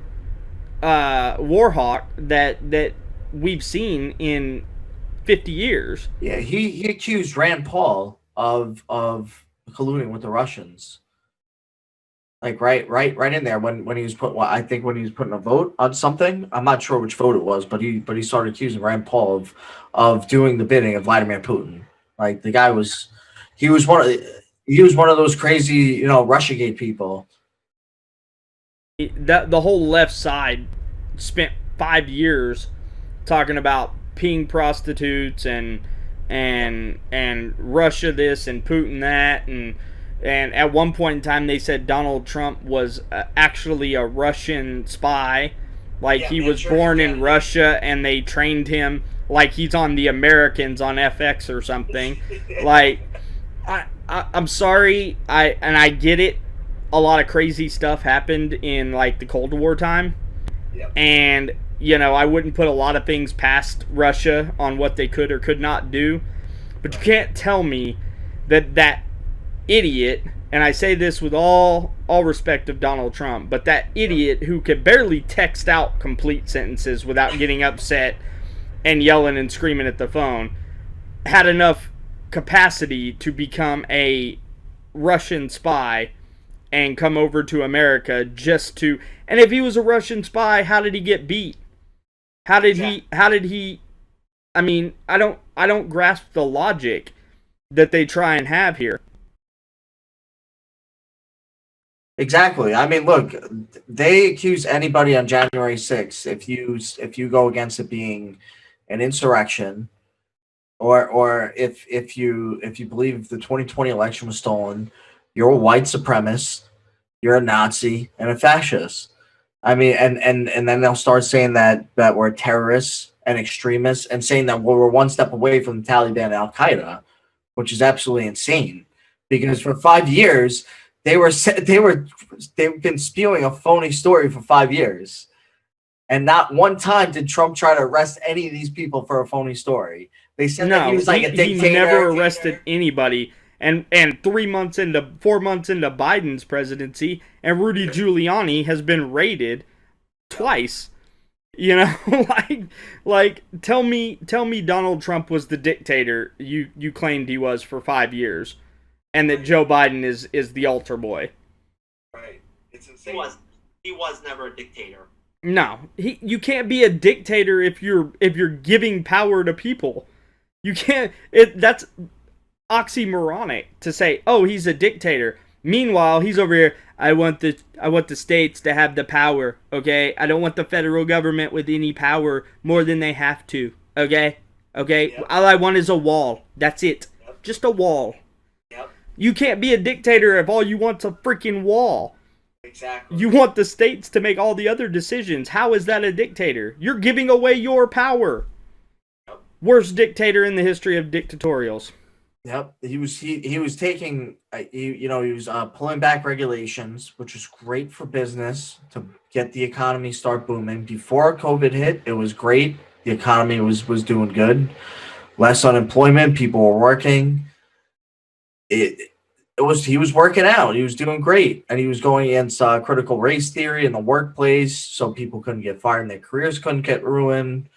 Speaker 4: hawk that we've seen in 50 years.
Speaker 5: Yeah, he accused Rand Paul of colluding with the Russians. Like right in there when he was I think when he was putting a vote on something. I'm not sure which vote it was, but he started accusing Rand Paul of doing the bidding of Vladimir Putin. Like the guy was one of those crazy, Russiagate people.
Speaker 4: That the whole left side spent 5 years talking about peeing prostitutes and Russia this and Putin that, and at one point in time they said Donald Trump was actually a Russian spy, like he was born in Russia and they trained him like he's on the Americans on FX or something. Like I'm sorry, I get it. A lot of crazy stuff happened in like the Cold War time, and I wouldn't put a lot of things past Russia on what they could or could not do, but you can't tell me that idiot, and I say this with all respect of Donald Trump, but that idiot who could barely text out complete sentences without getting upset and yelling and screaming at the phone had enough capacity to become a Russian spy and come over to America just to. And if he was a Russian spy, how did he get beat? How did he I mean, I don't grasp the logic that they try and have here.
Speaker 5: Exactly. I mean, look, they accuse anybody on January 6th if you go against it being an insurrection, or if you believe the 2020 election was stolen, you're a white supremacist, you're a Nazi and a fascist. I mean, and then they'll start saying that we're terrorists and extremists, and saying that we're one step away from the Taliban and Al Qaeda, which is absolutely insane. Because for 5 years they've been spewing a phony story for 5 years, and not one time did Trump try to arrest any of these people for a phony story. They said that he was like a dictator.
Speaker 4: He never arrested anybody. And 4 months into Biden's presidency, and Rudy Giuliani has been raided twice. Like tell me Donald Trump was the dictator you claimed he was for 5 years, and that Joe Biden is the altar boy.
Speaker 7: Right. It's insane.
Speaker 6: He was never a dictator.
Speaker 4: No, you can't be a dictator if you're giving power to people. You can't. That's oxymoronic to say, oh, he's a dictator. Meanwhile, he's over here, I want the states to have the power, okay? I don't want the federal government with any power more than they have to, okay? Okay? Yep. All I want is a wall. That's it. Yep. Just a wall.
Speaker 5: Yep.
Speaker 4: You can't be a dictator if all you want's a freaking wall.
Speaker 5: Exactly.
Speaker 4: You want the states to make all the other decisions. How is that a dictator? You're giving away your power. Yep. Worst dictator in the history of dictatorials.
Speaker 5: Yep, he was taking, he was pulling back regulations, which was great for business to get the economy start booming. Before COVID hit, it was great. The economy was doing good, less unemployment, people were working. He was working out. He was doing great, and he was going against critical race theory in the workplace, so people couldn't get fired and their careers couldn't get ruined.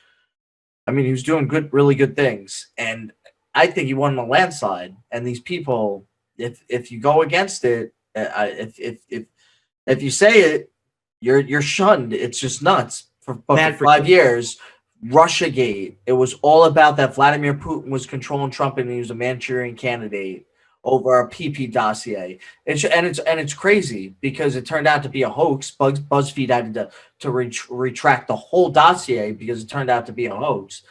Speaker 5: I mean, he was doing really good things, and I think he won a landslide. And these people, if you go against it, if you say it, you're shunned. It's just nuts. For 5 years, Russiagate. It was all about that Vladimir Putin was controlling Trump, and he was a Manchurian candidate over a PP dossier. It's crazy because it turned out to be a hoax. BuzzFeed had to retract the whole dossier because it turned out to be a hoax,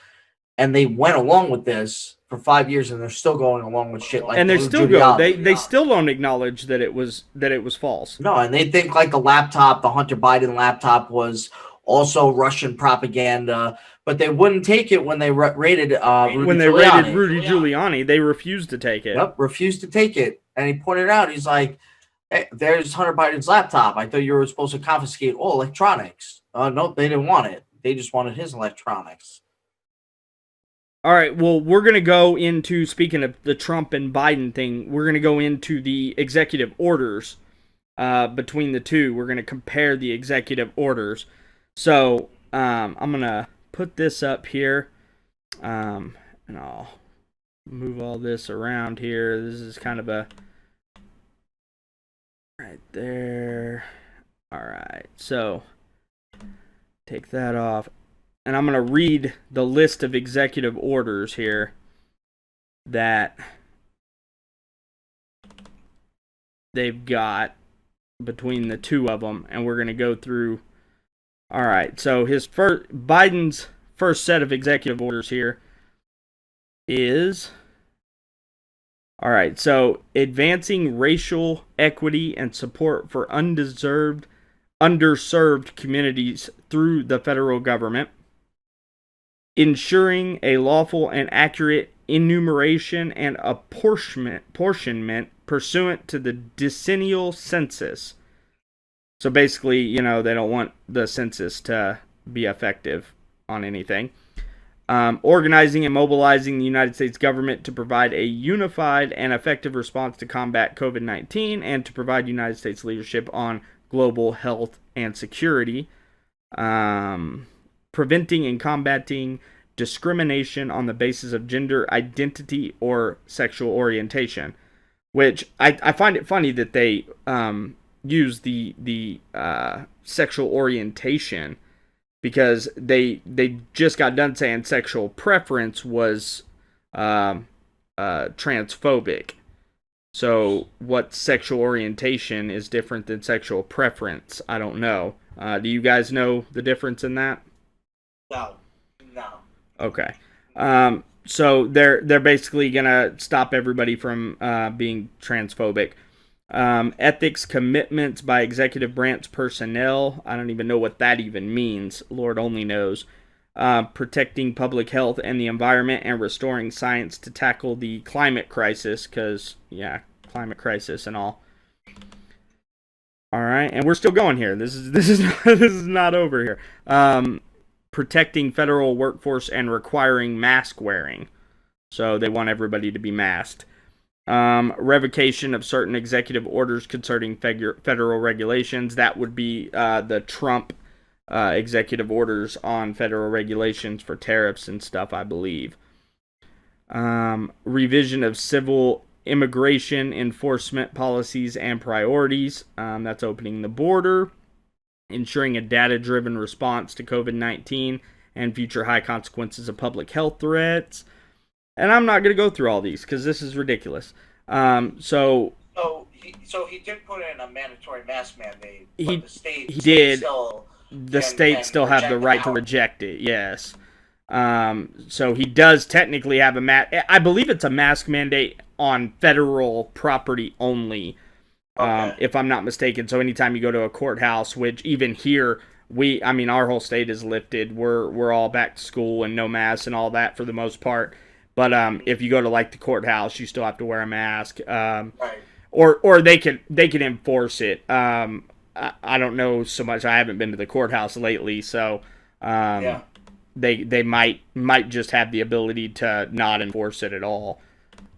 Speaker 5: and they went along with this for 5 years, and they're still going along with shit like.
Speaker 4: And they're still going. They still don't acknowledge that it was false.
Speaker 5: No, and they think like the Hunter Biden laptop, was also Russian propaganda, but they wouldn't take it when they raided
Speaker 4: Rudy Giuliani. They refused to take it.
Speaker 5: Yep, refused to take it, and he pointed out, he's like, "Hey, there's Hunter Biden's laptop. I thought you were supposed to confiscate all electronics." No, they didn't want it. They just wanted his electronics.
Speaker 4: All right, well, we're going to go into, speaking of the Trump and Biden thing, we're going to go into the executive orders between the two. We're going to compare the executive orders. So I'm going to put this up here, and I'll move all this around here. This is kind of a... right there. All right, so take that off. And I'm going to read the list of executive orders here that they've got between the two of them, and we're going to go through. All right, so Biden's first set of executive orders here is, all right, so advancing racial equity and support for underserved communities through the federal government. Ensuring a lawful and accurate enumeration and apportionment pursuant to the decennial census. So basically, you know, they don't want the census to be effective on anything. Organizing and mobilizing the United States government to provide a unified and effective response to combat COVID-19 and to provide United States leadership on global health and security. Preventing and combating discrimination on the basis of gender identity or sexual orientation, which I find it funny that they use the sexual orientation, because they just got done saying sexual preference was transphobic. So what sexual orientation is different than sexual preference? I don't know. Do you guys know the difference in that?
Speaker 5: No.
Speaker 4: Okay. So they're basically gonna stop everybody from being transphobic. Ethics commitments by executive branch personnel. I don't even know what that even means. Lord only knows. Protecting public health and the environment and restoring science to tackle the climate crisis, because, yeah, climate crisis and all. All right, and we're still going here. This is not over here. Protecting federal workforce and requiring mask wearing. So they want everybody to be masked. Revocation of certain executive orders concerning federal regulations. That would be the Trump executive orders on federal regulations for tariffs and stuff, I believe. Revision of civil immigration enforcement policies and priorities. That's opening the border. Ensuring a data-driven response to COVID-19 and future high consequences of public health threats. And I'm not going to go through all these because this is ridiculous. So
Speaker 5: he did put in a mandatory mask mandate.
Speaker 4: He
Speaker 5: did.
Speaker 4: The states still have the right to reject it, yes. So he does technically have I believe it's a mask mandate on federal property only. Okay. If I'm not mistaken. So anytime you go to a courthouse, which even here, our whole state is lifted. We're all back to school and no masks and all that for the most part. But if you go to like the courthouse, you still have to wear a mask. Right. Or they can enforce it. I don't know so much. I haven't been to the courthouse lately, so they might just have the ability to not enforce it at all.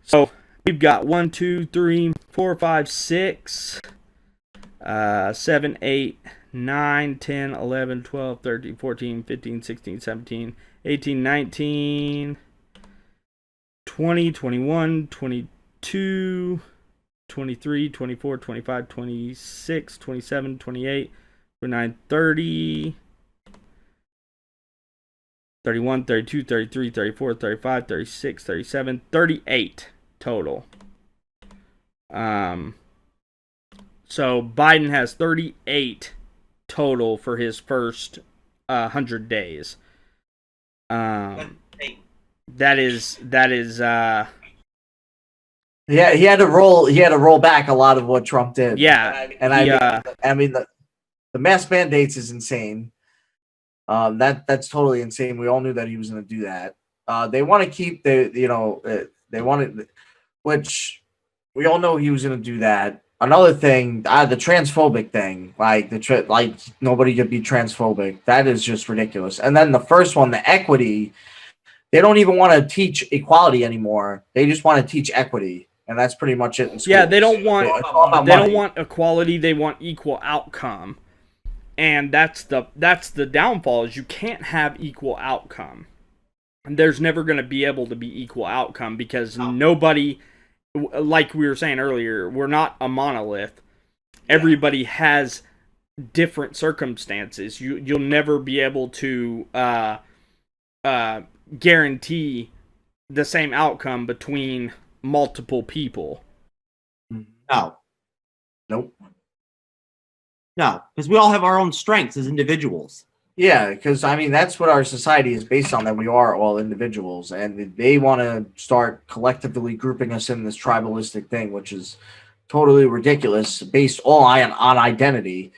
Speaker 4: So we've got 1, 2, 3, 4, 5, 6, 7, 8, 9, 10, 11, 12, 13, 14, 15, 16, 17, 18, 19, 20, 21, 22, 23, 24, 25, 26, 27, 28, 29, 30, 31, 32, 33, 34, 35, 36, 37, 38 total. So Biden has 38 total for his first 100 days. That is
Speaker 5: Yeah, he had to roll back a lot of what Trump did.
Speaker 4: Yeah,
Speaker 5: the mask mandates is insane. That's totally insane. We all knew that he was going to do that. They want to keep which we all know he was going to do that. Another thing, the transphobic thing, like nobody could be transphobic. That is just ridiculous. And then the first one, the equity they don't even want to teach equality anymore. They just want to teach equity, and that's pretty much it in schools.
Speaker 4: Yeah, they don't want
Speaker 5: It's all about
Speaker 4: they
Speaker 5: money.
Speaker 4: don't want equality. They want equal outcome, and that's the downfall. Is you can't have equal outcome. And there's never going to be able to be equal outcome because nobody, like we were saying earlier, we're not a monolith. Everybody has different circumstances. You'll never be able to guarantee the same outcome between multiple people.
Speaker 6: No,
Speaker 5: Nope.
Speaker 6: no, because we all have our own strengths as individuals.
Speaker 5: Yeah, because I mean that's what our society is based on, that we are all individuals, and they want to start collectively grouping us in this tribalistic thing, which is totally ridiculous, based all on identity,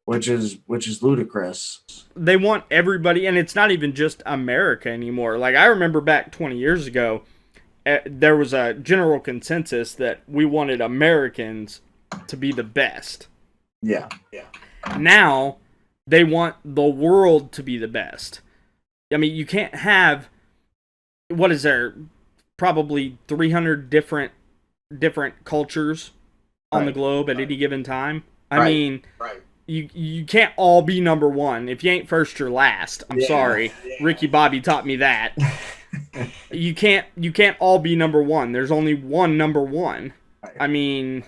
Speaker 5: which is ludicrous.
Speaker 4: They want everybody, and it's not even just America anymore. Like, I remember back 20 years ago, there was a general consensus that we wanted Americans to be the best.
Speaker 5: Yeah.
Speaker 4: Now they want the world to be the best. I mean, you can't have, what is there, probably 300 different cultures on the globe at any given time. I mean, you can't all be number one. If you ain't first, you're last. I'm sorry. Ricky Bobby taught me that. You can't all be number one. There's only one number one. I mean,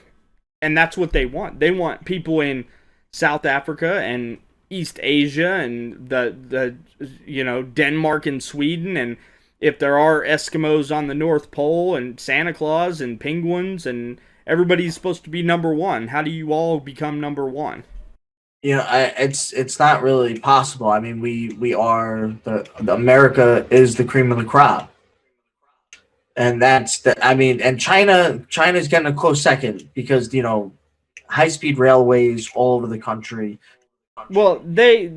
Speaker 4: and that's what they want. They want people in South Africa and East Asia and the Denmark and Sweden, and if there are Eskimos on the North Pole and Santa Claus and penguins, and everybody's supposed to be number one. How do you all become number one?
Speaker 5: It's not really possible. I mean, we are the America is the cream of the crop, and that's and China's getting a close second because high-speed railways all over the country.
Speaker 4: Well, they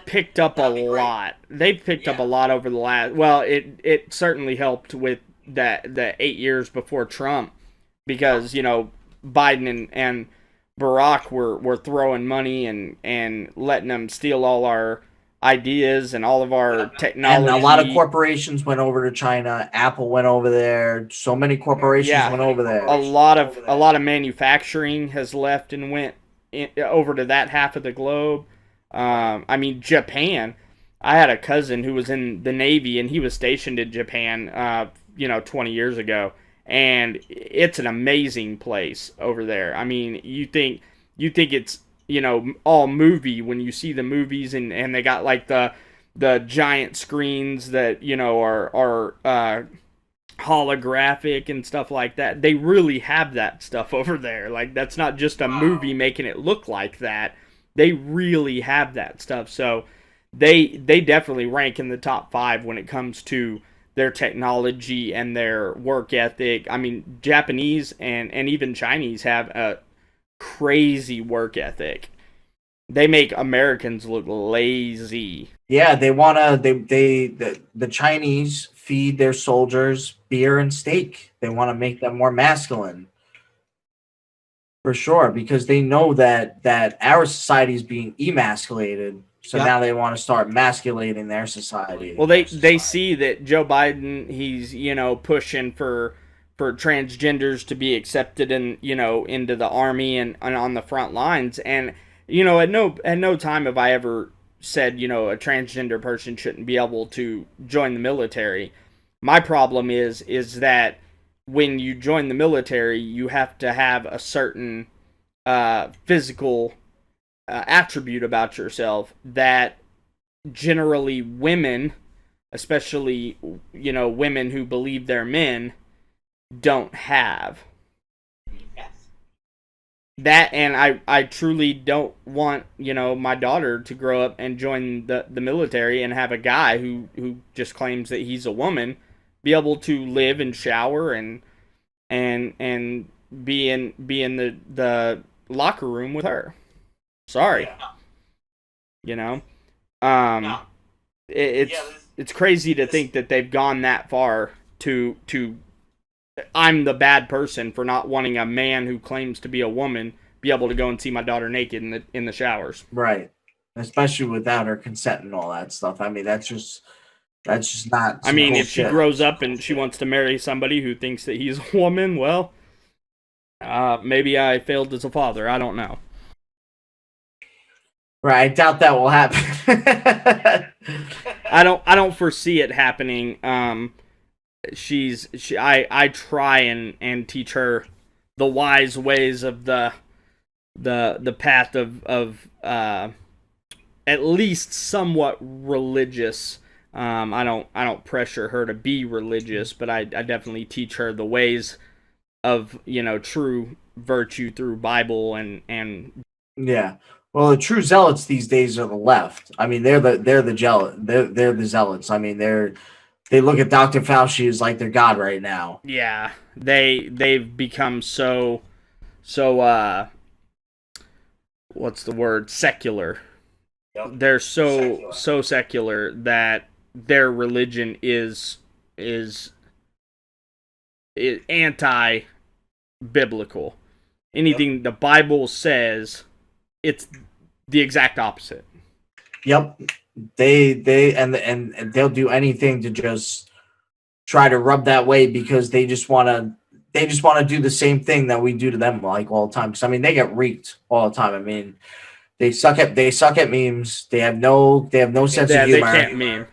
Speaker 4: picked up a lot. They've picked up a lot over the last. Well, it certainly helped with the 8 years before Trump, because Biden and Barack were throwing money and letting them steal all our ideas and all of our technology.
Speaker 5: And a lot of corporations went over to China. Apple went over there. So many corporations went over there.
Speaker 4: A lot of manufacturing has left and went over to that half of the globe. I mean, Japan. I had a cousin who was in the Navy, and he was stationed in Japan 20 years ago, and it's an amazing place over there. I mean, you think it's all movie when you see the movies, and they got like the giant screens that are holographic and stuff like that. They really have that stuff over there. Like, that's not just a movie making it look like that. They really have that stuff. So they definitely rank in the top 5 when it comes to their technology and their work ethic. I mean, Japanese and even Chinese have a crazy work ethic. They make Americans look lazy.
Speaker 5: Yeah, the Chinese feed their soldiers beer and steak. They want to make them more masculine. For sure, because they know that our society is being emasculated. So now they want to start masculating their society.
Speaker 4: Well, they see that Joe Biden, he's pushing for transgenders to be accepted into the army and on the front lines, and at no time have I ever said a transgender person shouldn't be able to join the military. My problem is that when you join the military, you have to have a certain physical attribute about yourself that generally women, especially women who believe they're men, don't have. That, and I truly don't want my daughter to grow up and join the military and have a guy who just claims that he's a woman be able to live and shower and be in the locker room with her. Sorry. It's crazy to think that they've gone that far to I'm the bad person for not wanting a man who claims to be a woman be able to go and see my daughter naked in the showers.
Speaker 5: Right. Especially without her consent and all that stuff. I mean, that's just That's just not.
Speaker 4: I
Speaker 5: some
Speaker 4: mean,
Speaker 5: cool
Speaker 4: if she
Speaker 5: shit.
Speaker 4: grows up and she wants to marry somebody who thinks that he's a woman, well, maybe I failed as a father. I don't know.
Speaker 5: Right, I doubt that will happen.
Speaker 4: I don't foresee it happening. I try and teach her the wise ways of the path of at least somewhat religious. I don't pressure her to be religious, but I definitely teach her the ways of, true virtue through Bible and
Speaker 5: Yeah. Well, the true zealots these days are the left. I mean, they're the zealots. I mean, they look at Dr. Fauci as like their god right now.
Speaker 4: yeah, they've become so what's the word, secular.
Speaker 5: Yep.
Speaker 4: They're so secular that their religion is anti-biblical. Anything the Bible says, it's the exact opposite.
Speaker 5: Yep. They and they'll do anything to just try to rub that way because they just want to do the same thing that we do to them like all the time. Because I mean, they get reeked all the time. I mean, they suck at memes. They have no sense of humor.
Speaker 4: They can't meme.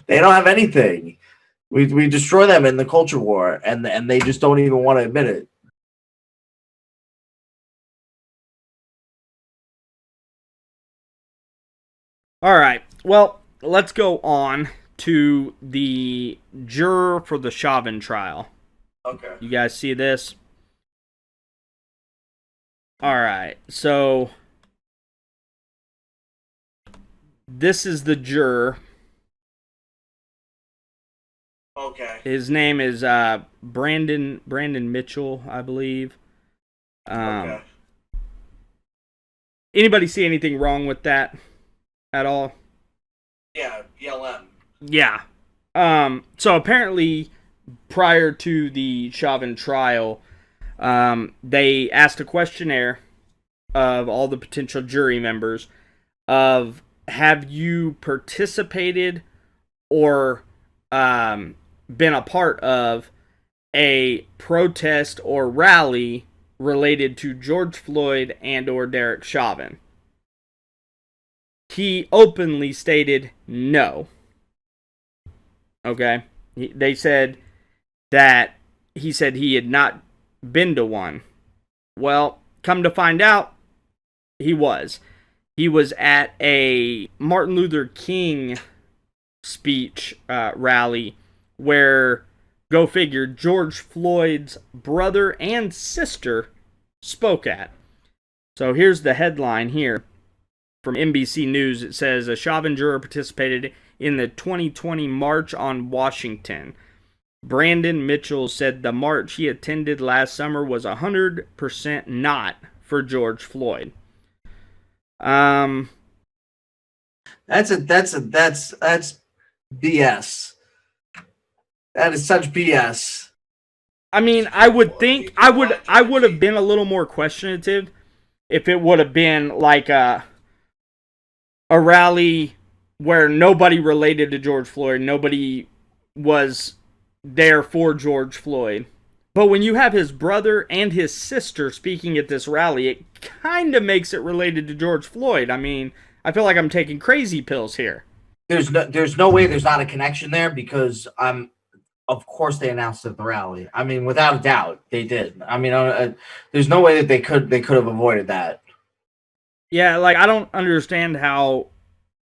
Speaker 5: They don't have anything. We destroy them in the culture war, and they just don't even want to admit it.
Speaker 4: All right. Well, let's go on to the juror for the Chauvin trial.
Speaker 5: Okay.
Speaker 4: You guys see this? All right. So this is the juror.
Speaker 5: Okay.
Speaker 4: His name is Brandon Mitchell, I believe.
Speaker 5: Okay.
Speaker 4: Anybody see anything wrong with that at all?
Speaker 5: Yeah, BLM.
Speaker 4: Yeah. So apparently, prior to the Chauvin trial, they asked a questionnaire of all the potential jury members of, have you participated or been a part of a protest or rally related to George Floyd and or Derek Chauvin? He openly stated no. Okay? They said that he said he had not been to one. Well, come to find out, he was. He was at a Martin Luther King speech rally where, go figure, George Floyd's brother and sister spoke at. So here's the headline here from NBC News. It says, a Chauvin juror participated in the 2020 March on Washington. Brandon Mitchell said the march he attended last summer was 100% not for George Floyd.
Speaker 5: That's BS. That is such BS.
Speaker 4: I mean, I would think I would have been a little more questionative if it would have been like a rally where nobody related to George Floyd, nobody was there for George Floyd. But when you have his brother and his sister speaking at this rally, it kind of makes it related to George Floyd. I mean, I feel like I'm taking crazy pills here.
Speaker 5: There's no way there's not a connection there because of course they announced at the rally. I mean, without a doubt, they did. I mean, there's no way that they could have avoided that.
Speaker 4: Yeah, like, I don't understand how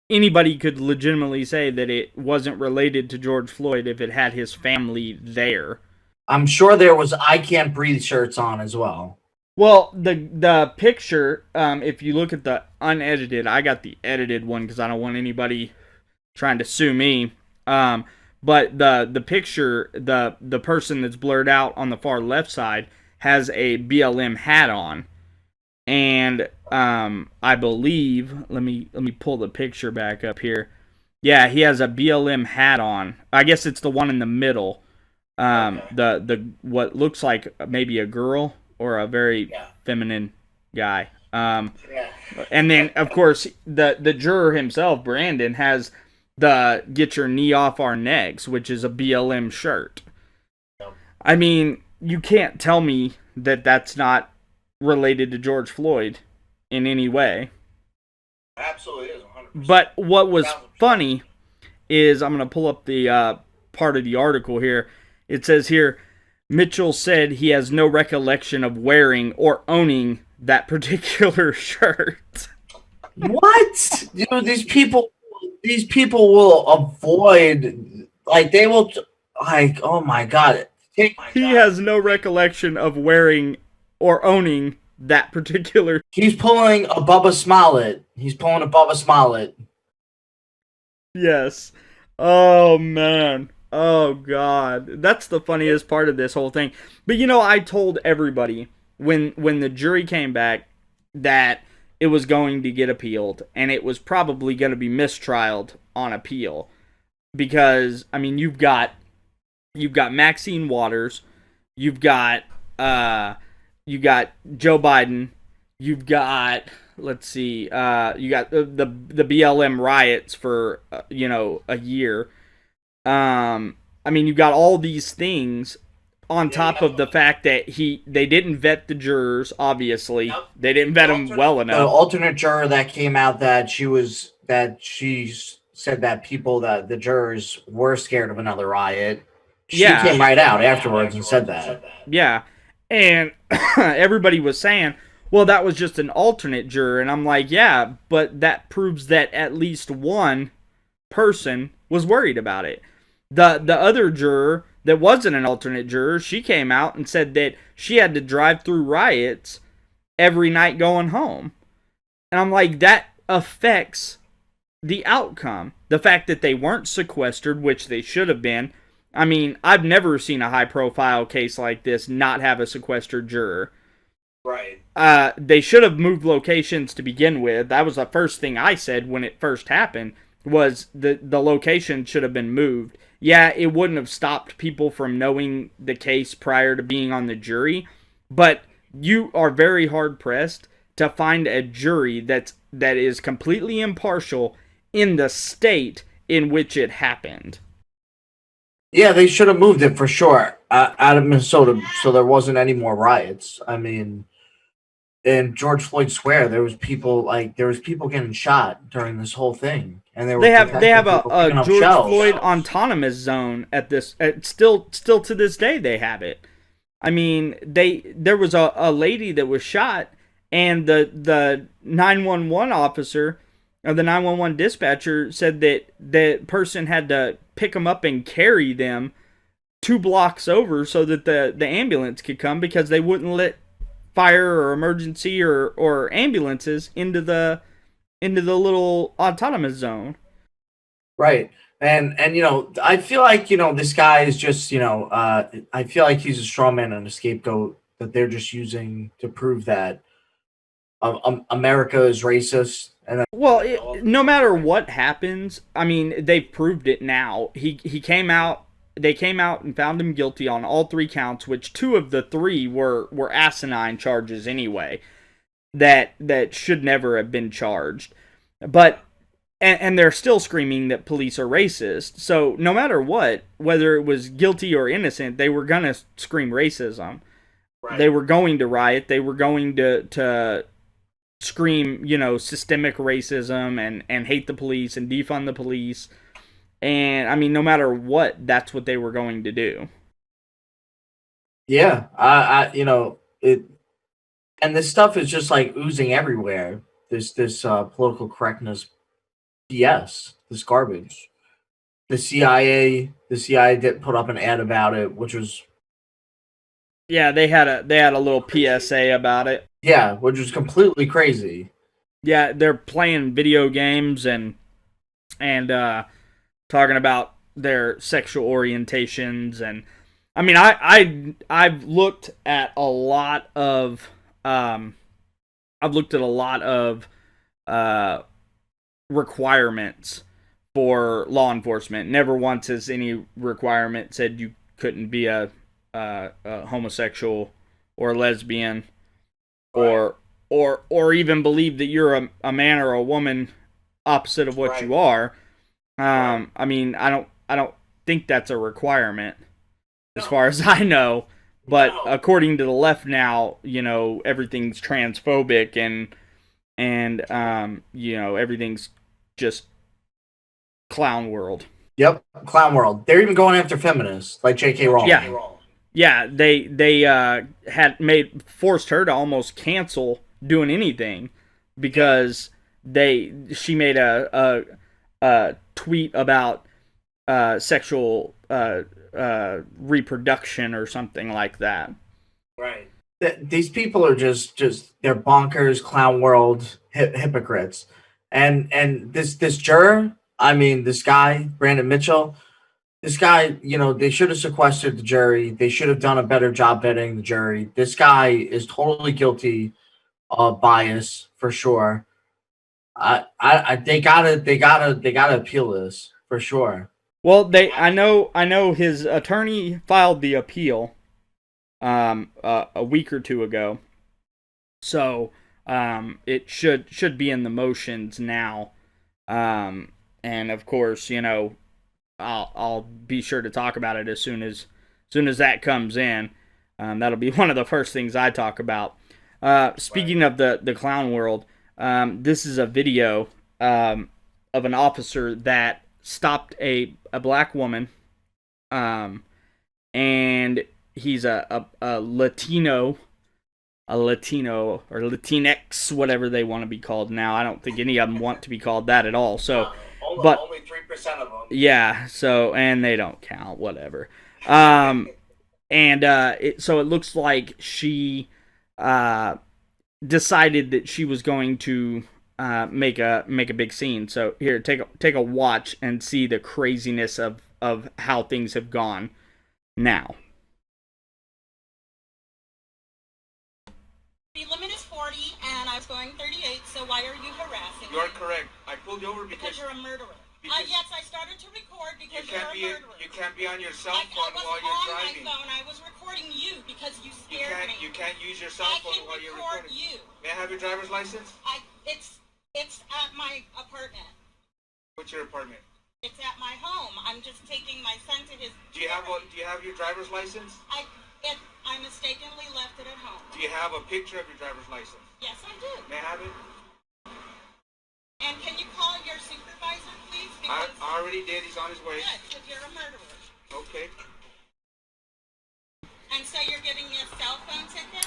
Speaker 4: anybody could legitimately say that it wasn't related to George Floyd if it had his family there.
Speaker 5: I'm sure there was I Can't Breathe shirts on as well.
Speaker 4: Well, the picture, if you look at the unedited, I got the edited one because I don't want anybody trying to sue me. But the picture, the person that's blurred out on the far left side has a BLM hat on. And I believe, let me pull the picture back up here. Yeah, he has a BLM hat on. I guess it's the one in the middle. The what looks like maybe a girl or a very feminine guy. And then of course the juror himself, Brandon, has the Get Your Knee Off Our Necks, which is a BLM shirt. I mean, you can't tell me that that's not related to George Floyd in any way.
Speaker 5: Absolutely is 100%.
Speaker 4: But what was funny is, I'm going to pull up the part of the article here. It says here, Mitchell said he has no recollection of wearing or owning that particular shirt.
Speaker 5: What? Dude, these people will avoid, like, they will, like, oh my God.
Speaker 4: He has no recollection of wearing or owning that particular.
Speaker 5: He's pulling a Bubba Smollett.
Speaker 4: Yes. Oh, man. Oh, God. That's the funniest part of this whole thing. But, you know, I told everybody when the jury came back that it was going to get appealed, and it was probably going to be mistrialed on appeal. Because, I mean, you've got Maxine Waters, you've got Joe Biden, you've got, let's see, you got the BLM riots for a year. I mean, you got all these things on top of the fact that they didn't vet the jurors. Obviously, they didn't vet them well enough.
Speaker 5: The alternate juror that came out that she said that the jurors were scared of another riot. She came right out afterwards and said that.
Speaker 4: Yeah, and everybody was saying, well, that was just an alternate juror. And I'm like, yeah, but that proves that at least one person was worried about it. The other juror that wasn't an alternate juror, she came out and said that she had to drive through riots every night going home. And I'm like, that affects the outcome. The fact that they weren't sequestered, which they should have been. I mean, I've never seen a high-profile case like this not have a sequestered juror.
Speaker 5: Right.
Speaker 4: They should have moved locations to begin with. That was the first thing I said when it first happened, was the location should have been moved. Yeah, it wouldn't have stopped people from knowing the case prior to being on the jury, but you are very hard-pressed to find a jury that is completely impartial in the state in which it happened.
Speaker 5: Yeah, they should have moved it for sure out of Minnesota so there wasn't any more riots. I mean, in George Floyd Square, there was people getting shot during this whole thing, and they
Speaker 4: have a George Floyd autonomous zone still to this day they have it. I mean, there was a lady that was shot, and the 911 officer or the 911 dispatcher said that the person had to pick them up and carry them 2 blocks over so that the ambulance could come, because they wouldn't let fire or emergency or ambulances into the little autonomous zone.
Speaker 5: Right. And I feel like, this guy is just, I feel like he's a straw man and a scapegoat that they're just using to prove that America is racist. And
Speaker 4: no matter what happens, I mean, they've proved it now. He came out. They came out and found him guilty on all 3 counts, which 2 of the 3 were asinine charges anyway, that should never have been charged. But and they're still screaming that police are racist. So no matter what, whether it was guilty or innocent, they were gonna scream racism. Right. They were going to riot. They were going to scream, systemic racism and hate the police and defund the police. And I mean, no matter what, that's what they were going to do.
Speaker 5: Yeah, it, and this stuff is just like oozing everywhere. This political correctness BS, this garbage. The CIA did put up an ad about it, which was,
Speaker 4: yeah, they had a little PSA about it.
Speaker 5: Yeah, which was completely crazy.
Speaker 4: Yeah, they're playing video games and talking about their sexual orientations, and I mean, I've looked at a lot of requirements for law enforcement. Never once has any requirement said you couldn't be a homosexual or lesbian, or even believe that you're a man or a woman opposite of what you are. I mean, I don't think that's a requirement, as far as I know. But according to the left now, you know, everything's transphobic and you know, everything's just clown world.
Speaker 5: Yep, clown world. They're even going after feminists like J.K. Rowling.
Speaker 4: Yeah, they had forced her to almost cancel doing anything because she made a tweet about sexual reproduction or something like that.
Speaker 5: Right. These people are just they're bonkers, clown world hypocrites. And this juror, I mean, this guy, Brandon Mitchell, this guy, you know, they should have sequestered the jury. They should have done a better job vetting the jury. This guy is totally guilty of bias for sure. They gotta appeal this for sure.
Speaker 4: Well, I know his attorney filed the appeal a week or two ago. So it should be in the motions now. And of course, you know, I'll be sure to talk about it as soon as that comes in. That'll be one of the first things I talk about. Speaking of the clown world, this is a video of an officer that stopped a black woman, and he's a Latino or Latinx, whatever they want to be called now. I don't think any of them want to be called that at all. So, but
Speaker 5: only 3% of them.
Speaker 4: Yeah. So, and they don't count. Whatever. So it looks like she decided that she was going to make a big scene. So here, take a watch and see the craziness of how things have gone now.
Speaker 9: The limit is 40, and I was going 38, so why are you harassing me?
Speaker 10: You are correct. I pulled you over
Speaker 9: Because you're a murderer.
Speaker 10: Because
Speaker 9: Yes, I started to record because you're a murderer.
Speaker 10: You can't be on your cell
Speaker 9: I
Speaker 10: phone while you're driving.
Speaker 9: wasn't on my phone. I was recording you because you scared me.
Speaker 10: You can't use your cell phone while you're recording.
Speaker 9: I can record you.
Speaker 10: May I have your driver's license?
Speaker 9: It's at my apartment.
Speaker 10: What's your apartment?
Speaker 9: It's at my home. I'm just taking my son to his.
Speaker 10: Do you have your driver's license?
Speaker 9: I mistakenly left it at home.
Speaker 10: Do you have a picture of your driver's license?
Speaker 9: Yes, I do.
Speaker 10: May I have it?
Speaker 9: And can you call your supervisor, please?
Speaker 10: I already did. He's on his way.
Speaker 9: Yes, because you're a murderer.
Speaker 10: Okay.
Speaker 9: And so you're giving me a cell phone ticket?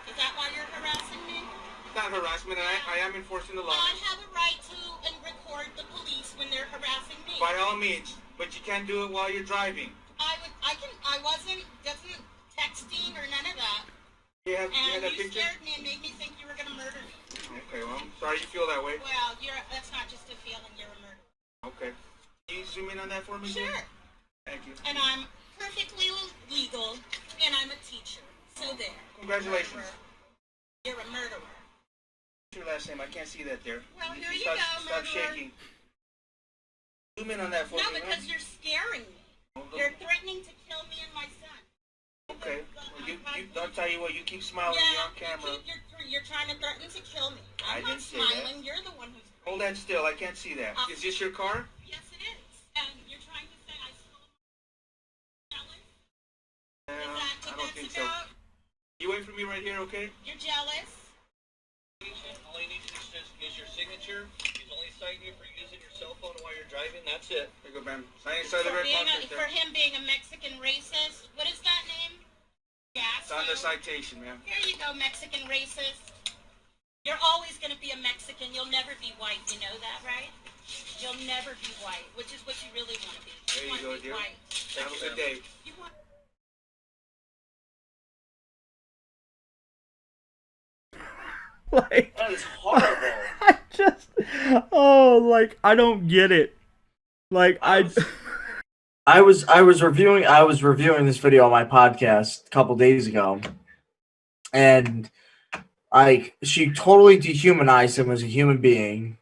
Speaker 9: Is that why you're harassing me?
Speaker 10: It's not harassment. I am enforcing the law.
Speaker 9: I have a right to record the police when they're harassing me.
Speaker 10: By all means, but you can't do it while you're driving.
Speaker 9: I wasn't texting or none of that.
Speaker 10: You had
Speaker 9: And
Speaker 10: a
Speaker 9: you
Speaker 10: picture?
Speaker 9: scared me and made me think you were going to murder me.
Speaker 10: Okay, well, I'm sorry you feel that way.
Speaker 9: Well, that's not just a feeling, you're a murderer.
Speaker 10: Okay. Can you zoom in on that for me?
Speaker 9: Sure.
Speaker 10: Dear? Thank you.
Speaker 9: And I'm perfectly legal, and I'm a teacher. So there.
Speaker 10: Congratulations.
Speaker 9: You're a murderer.
Speaker 10: What's your last name? I can't see that there.
Speaker 9: Well, here you
Speaker 10: Stop
Speaker 9: go, murderer.
Speaker 10: shaking. Zoom in on that for
Speaker 9: No,
Speaker 10: me.
Speaker 9: because you're scaring me. You're threatening to kill me and my son.
Speaker 10: Okay. Well, you don't tell you what. You keep smiling. You're on camera.
Speaker 9: You're trying to threaten to kill me.
Speaker 10: I
Speaker 9: I'm not
Speaker 10: didn't say that.
Speaker 9: smiling. You're the one who's.
Speaker 10: Hold that still. I can't see that. Is this your car?
Speaker 9: Yes, it is. And you're trying to say I stole jealous?
Speaker 10: I don't think so. You wait for me right here, okay?
Speaker 9: You're jealous?
Speaker 11: All he needs is your signature. He's only citing you for using your cell phone while you're driving. That's it.
Speaker 10: Here you go, ma'am. Sign inside the red box right
Speaker 9: For
Speaker 10: there.
Speaker 9: him being a Mexican racist. What is that name?
Speaker 10: It's on the citation, ma'am.
Speaker 9: Here you go, Mexican racist. You're always going to be a Mexican. You'll never be white. You know that, right? You'll never be white, which is what you really want to be.
Speaker 10: There you go, dear.
Speaker 9: White.
Speaker 10: Have a good day.
Speaker 9: You want.
Speaker 4: Like,
Speaker 5: That is horrible.
Speaker 4: I don't get it. Like,
Speaker 5: I was reviewing this video on my podcast a couple days ago, and she totally dehumanized him as a human being.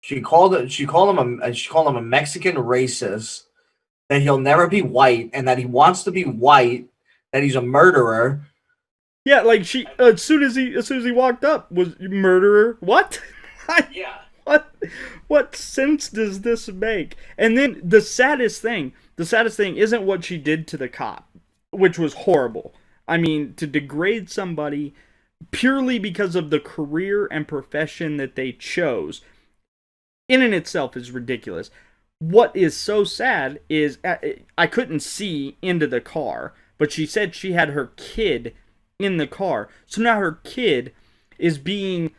Speaker 5: She called him a Mexican racist, that he'll never be white, and that he wants to be white, that he's a murderer.
Speaker 4: Yeah, like she as soon as he walked up was murderer. What?
Speaker 5: Yeah.
Speaker 4: what sense does this make? And then the saddest thing isn't what she did to the cop, which was horrible. I mean, to degrade somebody purely because of the career and profession that they chose, in and itself is ridiculous. What is so sad is I couldn't see into the car, but she said she had her kid in the car. So now her kid is being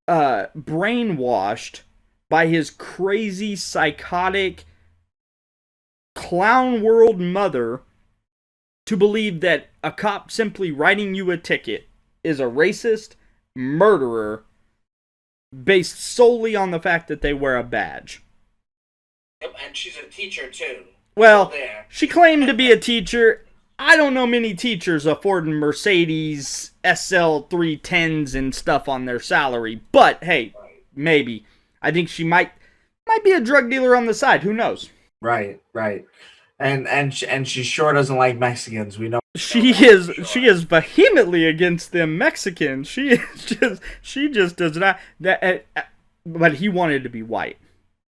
Speaker 4: brainwashed by his crazy, psychotic, clown world mother to believe that a cop simply writing you a ticket is a racist murderer based solely on the fact that they wear a badge.
Speaker 5: Yep, and she's a teacher too.
Speaker 4: Well, she claimed to be a teacher. I don't know many teachers affording Mercedes SL 310s and stuff on their salary, but hey, maybe. I think she might be a drug dealer on the side. Who knows?
Speaker 5: Right. And she sure doesn't like Mexicans. We know
Speaker 4: she is vehemently against them Mexicans. She just does not. But he wanted to be white.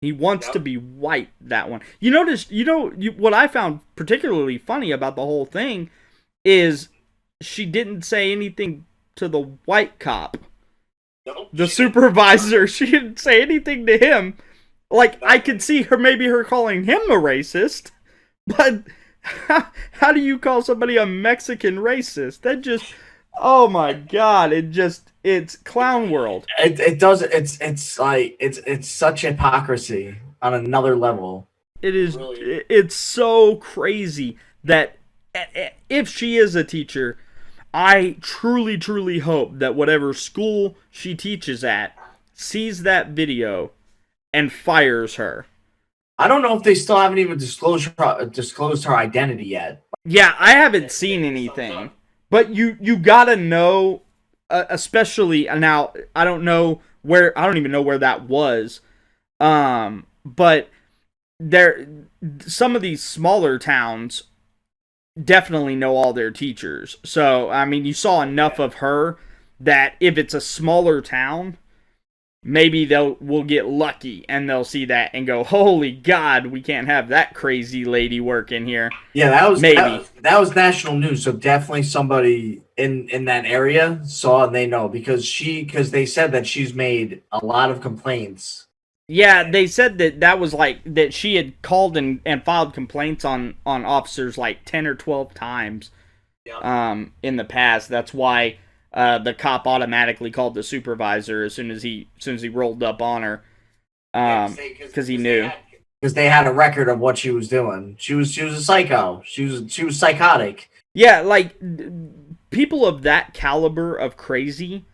Speaker 4: He wants to be white, that one. You notice, what I found particularly funny about the whole thing is she didn't say anything to the white cop.
Speaker 5: Nope,
Speaker 4: the supervisor. She didn't say anything to him. Like, I could see her calling him a racist, but how do you call somebody a Mexican racist? That just, oh my God, it's clown world.
Speaker 5: It's such hypocrisy on another level.
Speaker 4: It is, it's so crazy that if she is a teacher, I truly, truly hope that whatever school she teaches at sees that video and fires her.
Speaker 5: I don't know if they still haven't even disclosed her identity yet.
Speaker 4: Yeah, I haven't seen anything. But you gotta know, especially now. I don't even know where that was. But some of these smaller towns definitely know all their teachers. So I mean, you saw enough of her that if it's a smaller town, maybe we'll get lucky and they'll see that and go, "Holy God, we can't have that crazy lady working here."
Speaker 5: Yeah, that was
Speaker 4: maybe
Speaker 5: that was national news. So definitely somebody in that area saw and they know because they said that she's made a lot of complaints.
Speaker 4: Yeah, they said that was like that she had called and filed complaints on officers like 10 or 12 times in the past. That's why the cop automatically called the supervisor as soon as he rolled up on her, because he knew.
Speaker 5: Because they had a record of what she was doing. She was a psycho. She was psychotic.
Speaker 4: Yeah, like people of that caliber of crazy,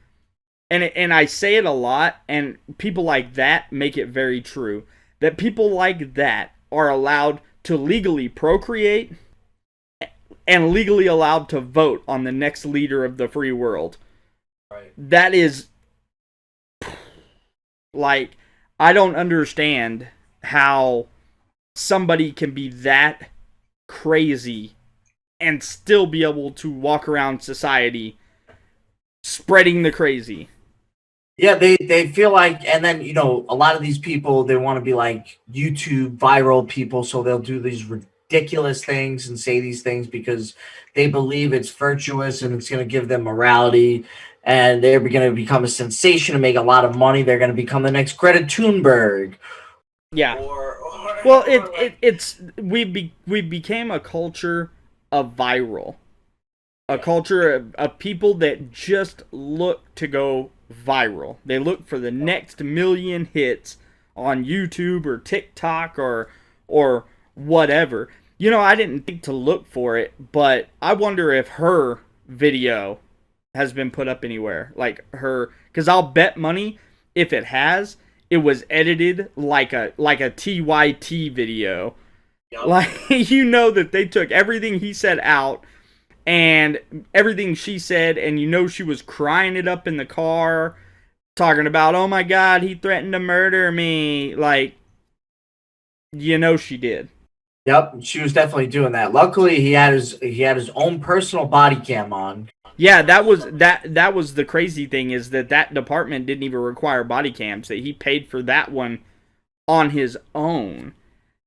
Speaker 4: and I say it a lot, and people like that make it very true. That people like that are allowed to legally procreate and legally allowed to vote on the next leader of the free world.
Speaker 5: Right.
Speaker 4: That is, like, I don't understand how somebody can be that crazy and still be able to walk around society spreading the crazy.
Speaker 5: Yeah, they feel like, and then, a lot of these people, they want to be like YouTube viral people, so they'll do these ridiculous things and say these things because they believe it's virtuous and it's going to give them morality, and they're going to become a sensation and make a lot of money. They're going to become the next Greta Thunberg.
Speaker 4: Yeah. Well, we became a culture of viral. A culture of people that just look to go viral. They look for the next million hits on YouTube or TikTok or whatever. I didn't think to look for it, but I wonder if her video has been put up anywhere. Like her, because I'll bet money if it has, it was edited like a TYT video. Yep. Like, that they took everything he said out and everything she said, and she was crying it up in the car, talking about, "Oh my God, he threatened to murder me." Like, she did.
Speaker 5: Yep, she was definitely doing that. Luckily, he had his own personal body cam on.
Speaker 4: Yeah, that was the crazy thing, is that department didn't even require body cams, that he paid for that one on his own,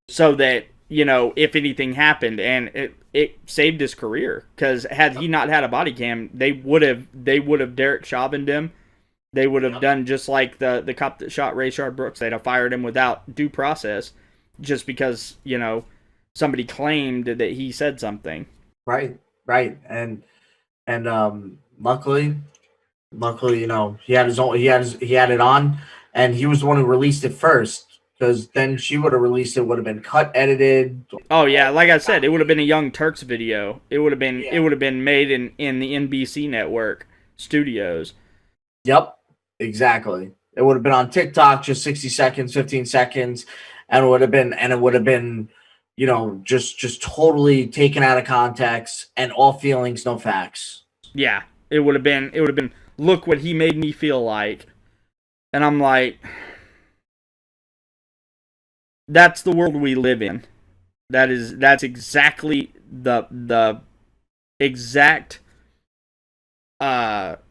Speaker 4: so that, you know, if anything happened, and it saved his career, because had he not had a body cam, they would have Derek Chauvin'd him. They would have done just like the cop that shot Rayshard Brooks. They'd have fired him without due process, just because, you know, somebody claimed that he said something.
Speaker 5: Right. And luckily, you know, he had it on, and he was the one who released it first, because then she would have released it, would have been cut, edited.
Speaker 4: Oh yeah, like I said, it would have been a Young Turks video. It would have been made in the NBC network studios.
Speaker 5: Yep, exactly. It would have been on TikTok, just 60 seconds, 15 seconds, and it would have been, you know, just totally taken out of context, and all feelings, no facts.
Speaker 4: Yeah, it would have been, look what he made me feel like. And I'm like, that's the world we live in. That's exactly the exact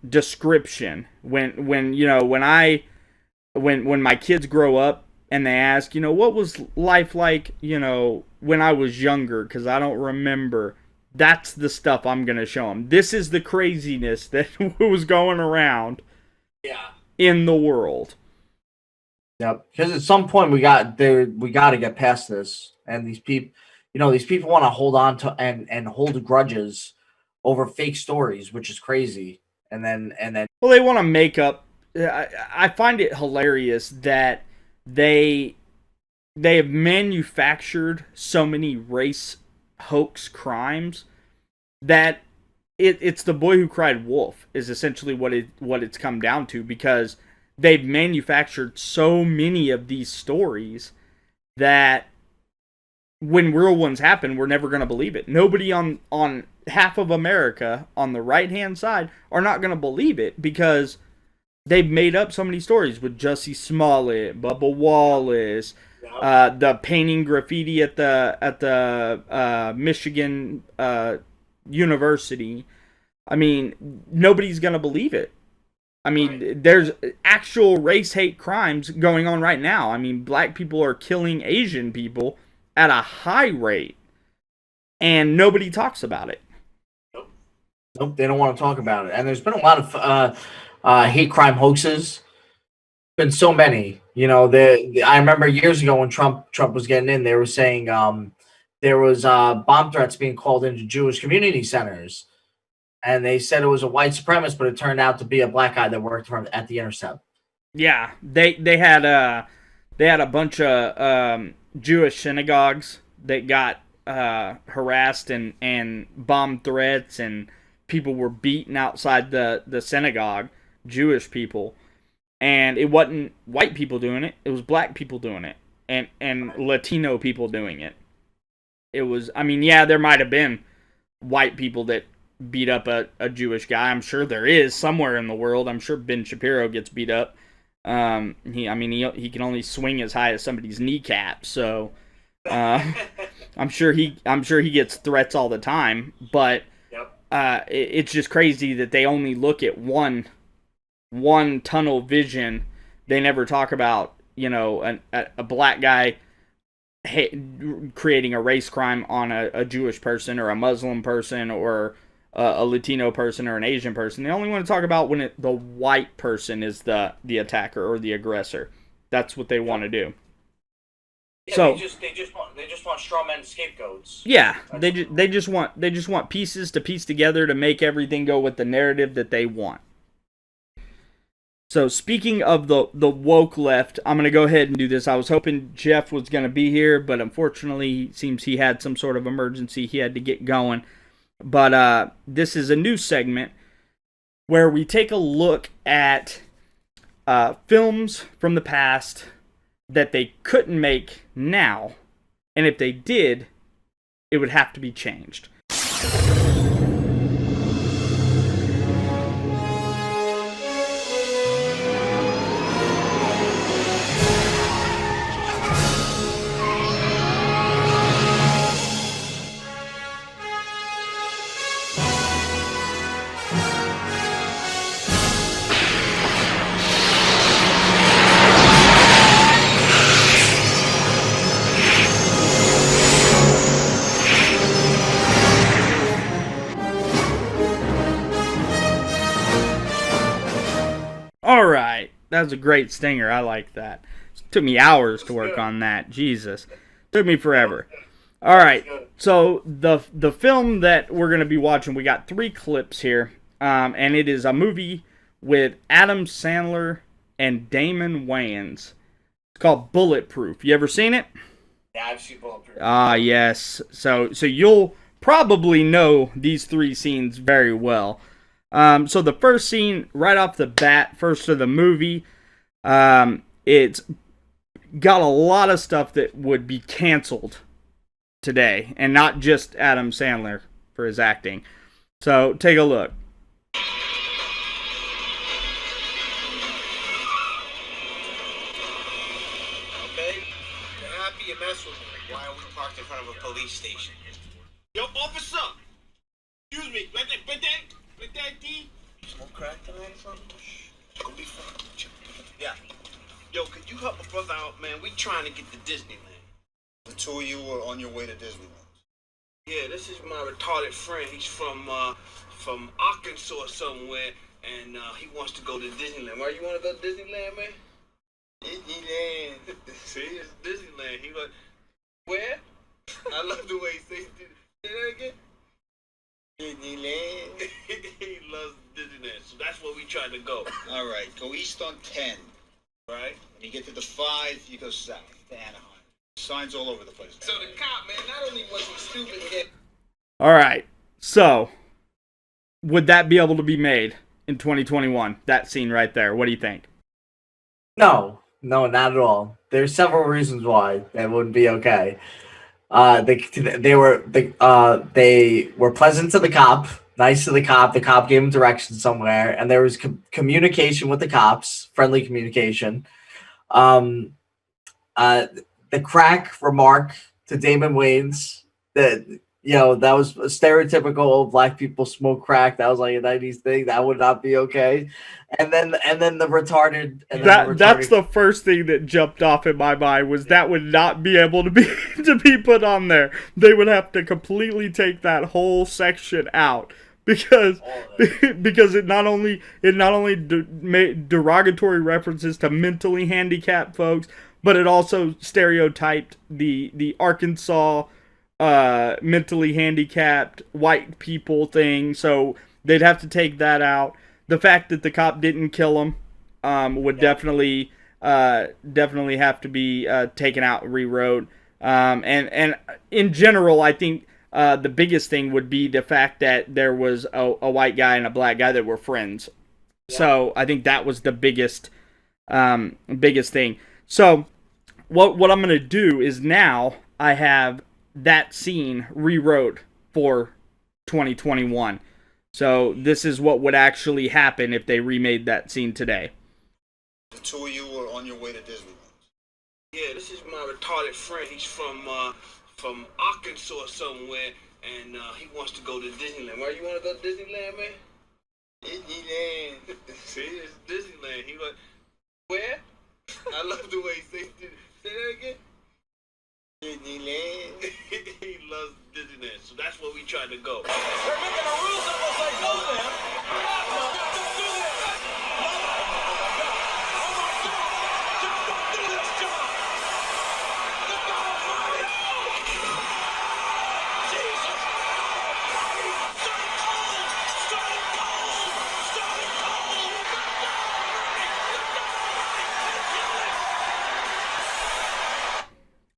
Speaker 4: description. When you know, when my kids grow up and they ask, you know, what was life like, you know, when I was younger, because I don't remember. That's the stuff I'm going to show them. This is the craziness that was going around in the world.
Speaker 5: Yep. Because at some point we got to get past this. And these people, you know, want to hold on to and hold grudges over fake stories, which is crazy. And then
Speaker 4: well, they want to make up. I find it hilarious that they have manufactured so many race hoax crimes that it's the boy who cried wolf is essentially what it's come down to, because they've manufactured so many of these stories that when real ones happen, we're never going to believe it. Nobody on half of America on the right hand side are not going to believe it, because they've made up so many stories with Jussie Smollett, Bubba Wallace, the painting graffiti at the Michigan University. I mean, nobody's gonna believe it. I mean, there's actual race hate crimes going on right now. I mean, black people are killing Asian people at a high rate, and nobody talks about it.
Speaker 5: Nope, they don't want to talk about it. And there's been a lot of hate crime hoaxes. Been so many. You know, I remember years ago when Trump was getting in, they were saying there was bomb threats being called into Jewish community centers, and they said it was a white supremacist, but it turned out to be a black guy that worked at the Intercept.
Speaker 4: Yeah, they had a bunch of Jewish synagogues that got harassed and bomb threats, and people were beaten outside the synagogue, Jewish people. And it wasn't white people doing it, it was black people doing it, and Latino people doing it. It was, I mean, yeah, there might have been white people that beat up a Jewish guy. I'm sure there is somewhere in the world. I'm sure Ben Shapiro gets beat up. He can only swing as high as somebody's kneecap, so I'm sure he gets threats all the time. But it's just crazy that they only look at one tunnel vision. They never talk about, you know, a black guy creating a race crime on a Jewish person or a Muslim person or a Latino person or an Asian person. They only want to talk about when the white person is the attacker or the aggressor. That's what they want to do.
Speaker 5: Yeah,
Speaker 4: so
Speaker 5: they just want straw men scapegoats.
Speaker 4: Yeah, they just want pieces to piece together to make everything go with the narrative that they want. So speaking of the woke left, I'm going to go ahead and do this. I was hoping Jeff was going to be here, but unfortunately it seems he had some sort of emergency. He had to get going. But this is a new segment where we take a look at films from the past that they couldn't make now. And if they did, it would have to be changed. was a great stinger. I like that. It took me hours to work on that. Jesus. Took me forever. All right. So the film that we're going to be watching, we got 3 clips here. And it is a movie with Adam Sandler and Damon Wayans. It's called Bulletproof. You ever seen it?
Speaker 12: Yeah, I've seen Bulletproof.
Speaker 4: Ah, yes. So you'll probably know these 3 scenes very well. So the first scene, right off the bat, first of the movie, it's got a lot of stuff that would be canceled today, and not just Adam Sandler for his acting. So take a look.
Speaker 10: Okay? You're happy you mess with me. Why are we parked in front of a police station? Yo, officer! Excuse me, let that D. Smoke crack tonight or something? Shh. Go be fun. Yeah. Yo, could you help a brother out, man? We trying to get to Disneyland.
Speaker 13: The 2 of you are on your way to Disneyland.
Speaker 10: Yeah, this is my retarded friend. He's from Arkansas somewhere, and he wants to go to Disneyland. Why you want to go to Disneyland, man? Disneyland. See, it's Disneyland. He like, where? I love the way he says it. Say that again. Disneyland. He loves Disneyland, so that's where we trying to go.
Speaker 13: All right, go east on 10.
Speaker 10: Right?
Speaker 13: When you get to the 5, you go south to Anaheim. Signs all over the place.
Speaker 10: So the cop, man, not only was he stupid, he
Speaker 4: All right. So would that be able to be made in 2021? That scene right there. What do you think?
Speaker 5: No, not at all. There's several reasons why that wouldn't be okay. They were pleasant to the cop, nice to the cop. The cop gave him direction somewhere, and there was communication with the cops, friendly communication. The crack remark to Damon Wayans that that was a stereotypical black people smoke crack. That was like a 90s thing. That would not be okay. And then the retarded.
Speaker 4: That's the first thing that jumped off in my mind was that would not be able to be put on there. They would have to completely take that whole section out because it not only made derogatory references to mentally handicapped folks, but it also stereotyped the Arkansas mentally handicapped white people thing. So they'd have to take that out. The fact that the cop didn't kill him would definitely have to be taken out, rewrote. And in general, I think the biggest thing would be the fact that there was a white guy and a black guy that were friends. Yeah. So I think that was the biggest thing. So what I'm going to do is now I have that scene rewrote for 2021. So this is what would actually happen if they remade that scene today.
Speaker 13: The 2 of you are on your way to Disneyland.
Speaker 10: Yeah, this is my retarded friend. He's from Arkansas somewhere, and he wants to go to Disneyland. Why you want to go to Disneyland, man? Disneyland. See, it's Disneyland. He like, where? I love the way he says it. Say that again. Disneyland. He loves Disneyland, so that's where we trying to go. We're making a rule that will say go there.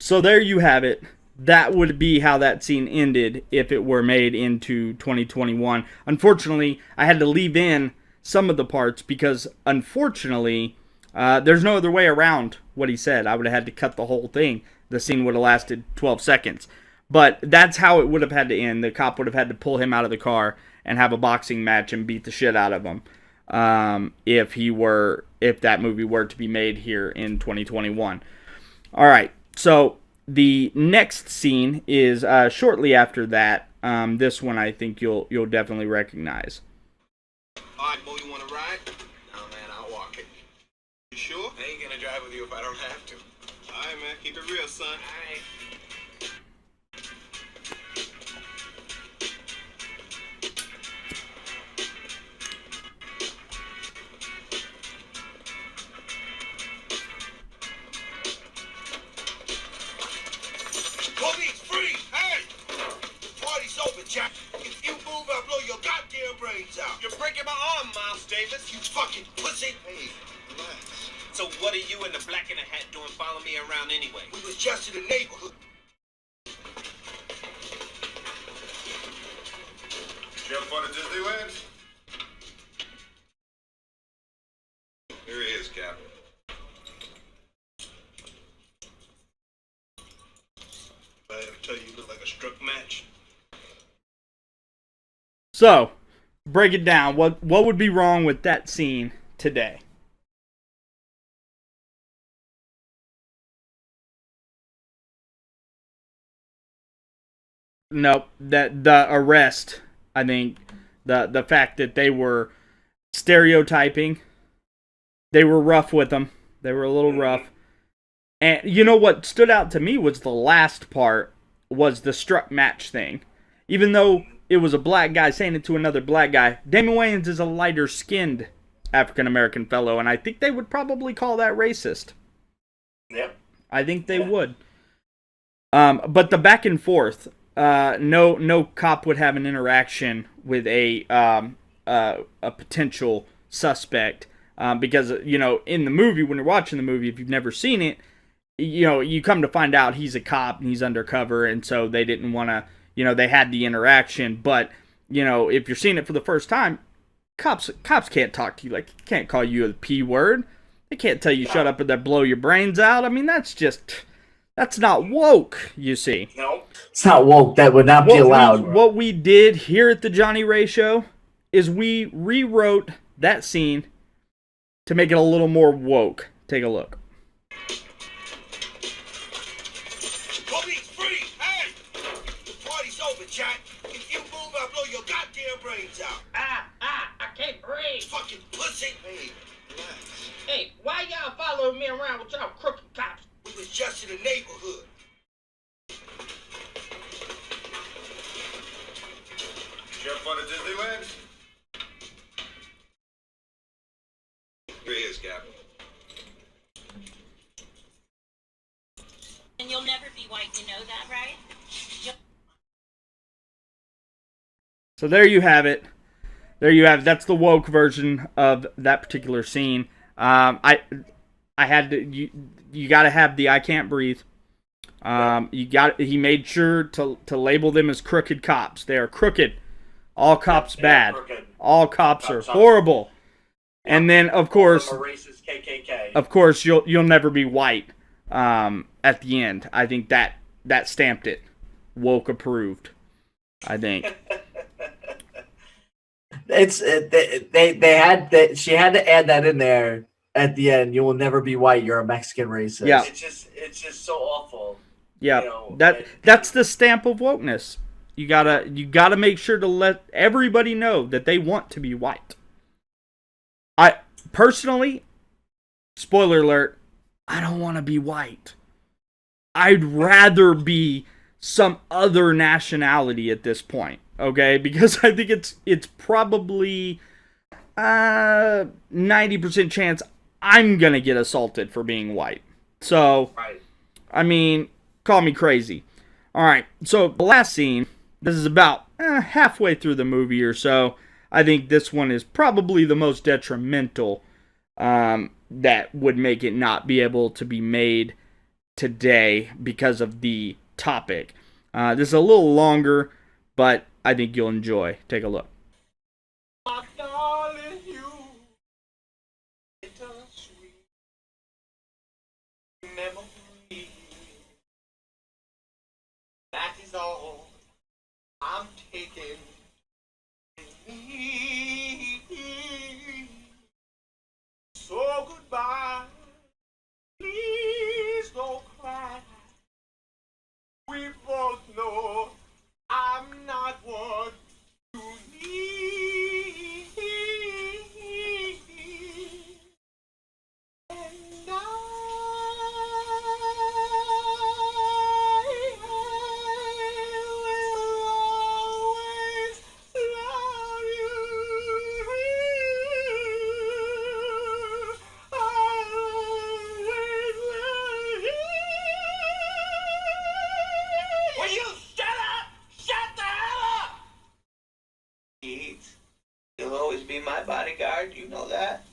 Speaker 4: So there you have it. That would be how that scene ended if it were made into 2021. Unfortunately, I had to leave in some of the parts because, unfortunately, there's no other way around what he said. I would have had to cut the whole thing. The scene would have lasted 12 seconds. But that's how it would have had to end. The cop would have had to pull him out of the car and have a boxing match and beat the shit out of him if that movie were to be made here in 2021. All right. So the next scene is shortly after that. This one I think you'll definitely recognize.
Speaker 10: All right, Bo, you want to ride? No, man, I'll walk it. You sure? I ain't gonna drive with you if I don't have to. All right, man, keep it real, son. All right. What are you in the black and the hat doing following me around anyway?
Speaker 13: We was just in the neighborhood.
Speaker 14: Did you have fun at Disneyland? Here he is, Cap.
Speaker 10: I ever tell you look like a struck match?
Speaker 4: So, break it down. What would be wrong with that scene today? Nope. That the arrest, I think, the fact that they were stereotyping, they were rough with them. They were a little rough. And you know what stood out to me was the last part, was the struck match thing. Even though it was a black guy saying it to another black guy, Damon Wayans is a lighter-skinned African-American fellow, and I think they would probably call that racist.
Speaker 12: Yep.
Speaker 4: I think they would. But the back and forth, no cop would have an interaction with a potential suspect, because, you know, in the movie, when you're watching the movie, if you've never seen it, you know, you come to find out he's a cop and he's undercover, and so they didn't want to, you know, they had the interaction. But, you know, if you're seeing it for the first time, cops can't talk to you, like, can't call you a P word. They can't tell you shut up and then blow your brains out. I mean, that's not woke, you see.
Speaker 12: No.
Speaker 5: It's not woke. That would not be allowed.
Speaker 4: What we did here at the Johnny Ray Show is we rewrote that scene to make it a little more woke. Take a look.
Speaker 10: Police, freeze! Hey! The party's over, Jack. If you move, I'll blow your goddamn brains out.
Speaker 12: I can't breathe.
Speaker 10: Fucking pussy. Hey, relax.
Speaker 12: Hey, why y'all following me around with y'all crooked cops?
Speaker 10: We was just in the neighborhood.
Speaker 14: Did you have fun at Disneyland? Here he is, Cap.
Speaker 9: And you'll never be white, you know that, right?
Speaker 4: So there you have it. There you have it. That's the woke version of that particular scene. I had to. You got to have the I can't breathe. He made sure to label them as crooked cops. They are crooked. All cops bad.
Speaker 12: Crooked.
Speaker 4: All cops are horrible. And then of course,
Speaker 12: I'm a racist KKK.
Speaker 4: of course, you'll never be white. At the end, I think that stamped it. Woke approved. I think.
Speaker 5: She had to add that in there at the end. You will never be white. You're a Mexican racist.
Speaker 4: Yeah.
Speaker 12: It's just so awful.
Speaker 4: Yeah,
Speaker 12: You know,
Speaker 4: that's the stamp of wokeness. You gotta make sure to let everybody know that they want to be white. I personally, spoiler alert, I don't want to be white. I'd rather be some other nationality at this point, okay? Because I think it's probably 90% chance I'm gonna get assaulted for being white. So,
Speaker 12: right.
Speaker 4: I mean, call me crazy. All right, so the last scene, this is about halfway through the movie or so. I think this one is probably the most detrimental, that would make it not be able to be made today because of the topic. This is a little longer, but I think you'll enjoy. Take a look.
Speaker 10: My darling, you bittersweet memory. That is all I'm taking with me. So goodbye. Please don't cry. We both know I'm not what you need. And I will always love you. Will you shut up? Shut the hell up! Keith, you'll always be my bodyguard. You know that?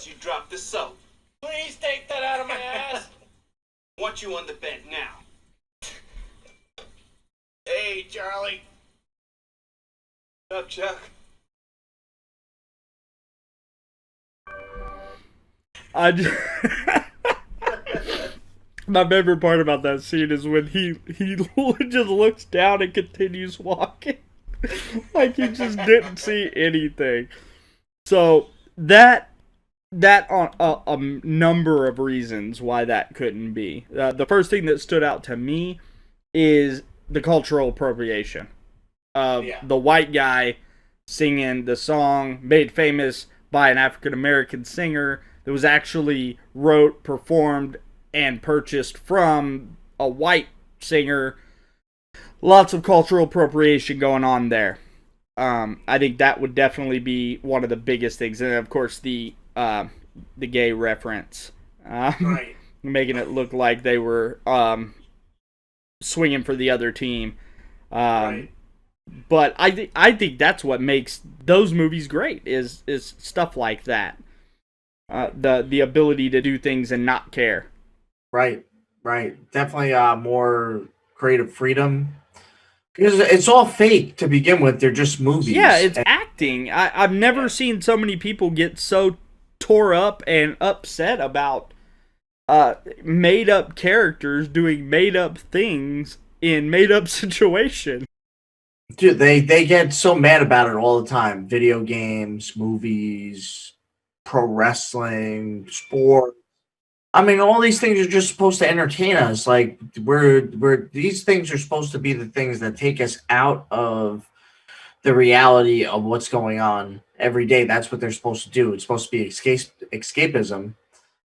Speaker 10: unless you drop the soap.
Speaker 12: Please take that out of my ass.
Speaker 10: Want you on the bed now. Hey, Charlie.
Speaker 7: What's up, Chuck?
Speaker 4: I just, my favorite part about that scene is when he just looks down and continues walking, like he just didn't see anything. So that on a number of reasons why that couldn't be. The first thing that stood out to me is the cultural appropriation of the white guy singing the song made famous by an African American singer that was actually wrote, performed, and purchased from a white singer. Lots of cultural appropriation going on there. I think that would definitely be one of the biggest things, and of course the gay reference,
Speaker 5: Right.
Speaker 4: making it look like they were swinging for the other team.
Speaker 5: Right.
Speaker 4: But I think that's what makes those movies great is stuff like that. The ability to do things and not care.
Speaker 5: Right. Definitely more creative freedom. Because it's all fake to begin with. They're just movies.
Speaker 4: Yeah, it's acting. I've never seen so many people get so tore up and upset about made up characters doing made up things in made up situations.
Speaker 5: Dude, they get so mad about it all the time. Video games, movies, pro wrestling, sport. I mean, all these things are just supposed to entertain us. Like these things are supposed to be the things that take us out of the reality of what's going on every day. That's what they're supposed to do. It's supposed to be escapism,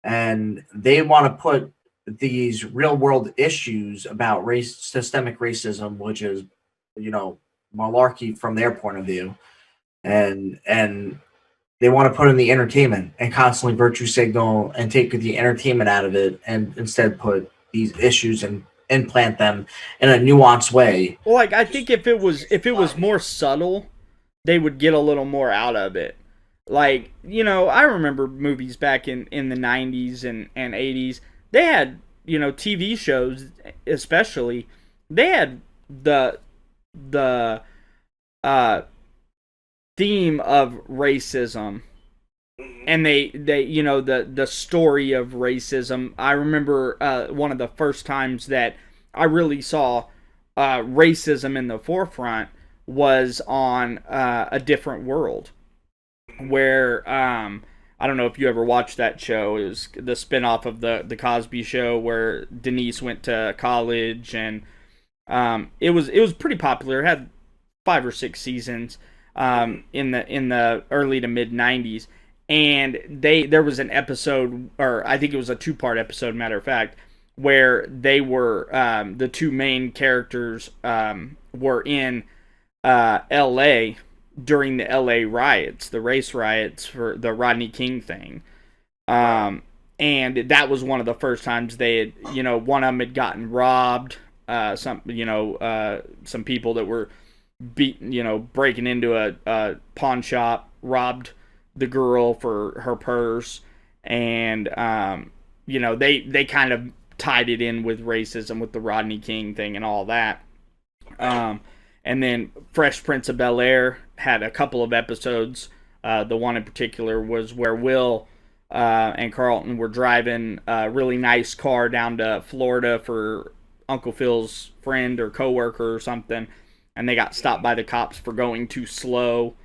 Speaker 5: and they want to put these real world issues about systemic racism, which is, malarkey from their point of view, and they want to put in the entertainment and constantly virtue signal and take the entertainment out of it, and instead put these issues and implant them in a nuanced way.
Speaker 4: Well, like I think if it was more subtle, they would get a little more out of it. Like, I remember movies back in the 90s and 80s. They had, TV shows especially. They had the theme of racism, and they the story of racism. I remember one of the first times that I really saw racism in the forefront was on A Different World, where I don't know if you ever watched that show. It was the spinoff of the Cosby Show, where Denise went to college, and it was pretty popular. It had 5 or 6 seasons in the early to mid 90s, and there was an episode, or I think it was a 2-part episode, matter of fact, where they were the 2 main characters were in L.A. during the L.A. riots, the race riots for the Rodney King thing. And that was one of the first times they had, one of them had gotten robbed. Some people that were breaking into a pawn shop, robbed the girl for her purse, and they kind of tied it in with racism, with the Rodney King thing and all that. And then Fresh Prince of Bel-Air had a couple of episodes. The one in particular was where Will and Carlton were driving a really nice car down to Florida for Uncle Phil's friend or coworker or something, and they got stopped by the cops for going too slow.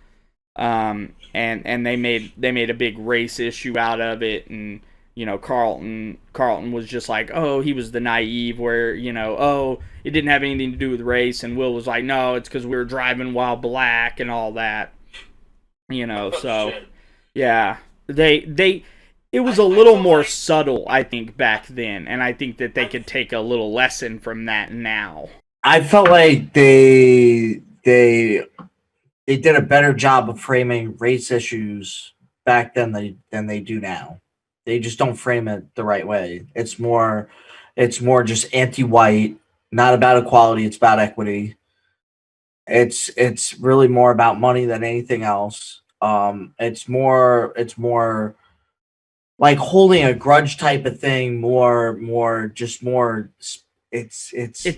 Speaker 4: And they made a big race issue out of it, and Carlton was just like, oh, he was the naive, where it didn't have anything to do with race, and Will was like, no, it's because we were driving while black and all that, so yeah, it was a little more subtle, I think, back then, and I think that they could take a little lesson from that now.
Speaker 5: I felt like they did a better job of framing race issues back then than they do now. They just don't frame it the right way. It's more just anti-white, not about equality. It's about equity. It's really more about money than anything else. It's more like holding a grudge type of thing. It's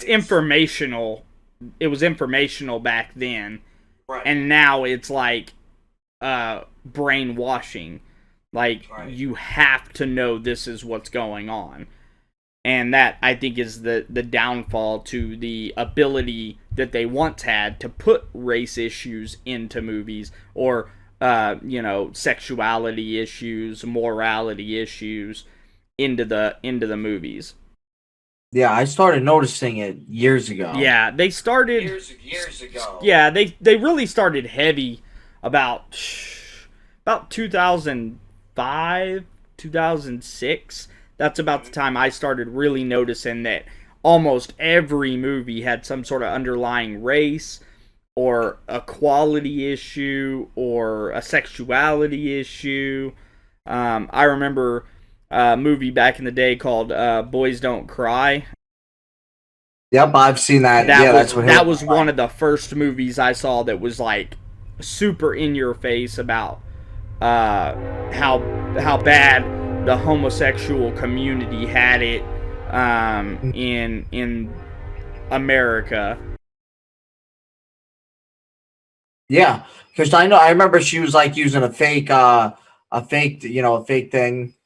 Speaker 4: informational. It was informational back then,
Speaker 5: right.
Speaker 4: And now it's like brainwashing. Like you have to know this is what's going on. And that, I think, is the downfall to the ability that they once had to put race issues into movies, or sexuality issues, morality issues into the movies.
Speaker 5: Yeah, I started noticing it years ago.
Speaker 4: Yeah, they started
Speaker 5: years ago.
Speaker 4: Yeah, they really started heavy about 2005, 2006. That's about the time I started really noticing that almost every movie had some sort of underlying race or a quality issue or a sexuality issue. I remember a movie back in the day called Boys Don't Cry.
Speaker 5: Yep, I've seen that.
Speaker 4: That was one of the first movies I saw that was like super in your face about how bad the homosexual community had it in America.
Speaker 5: Yeah, because I remember she was like using a fake thing,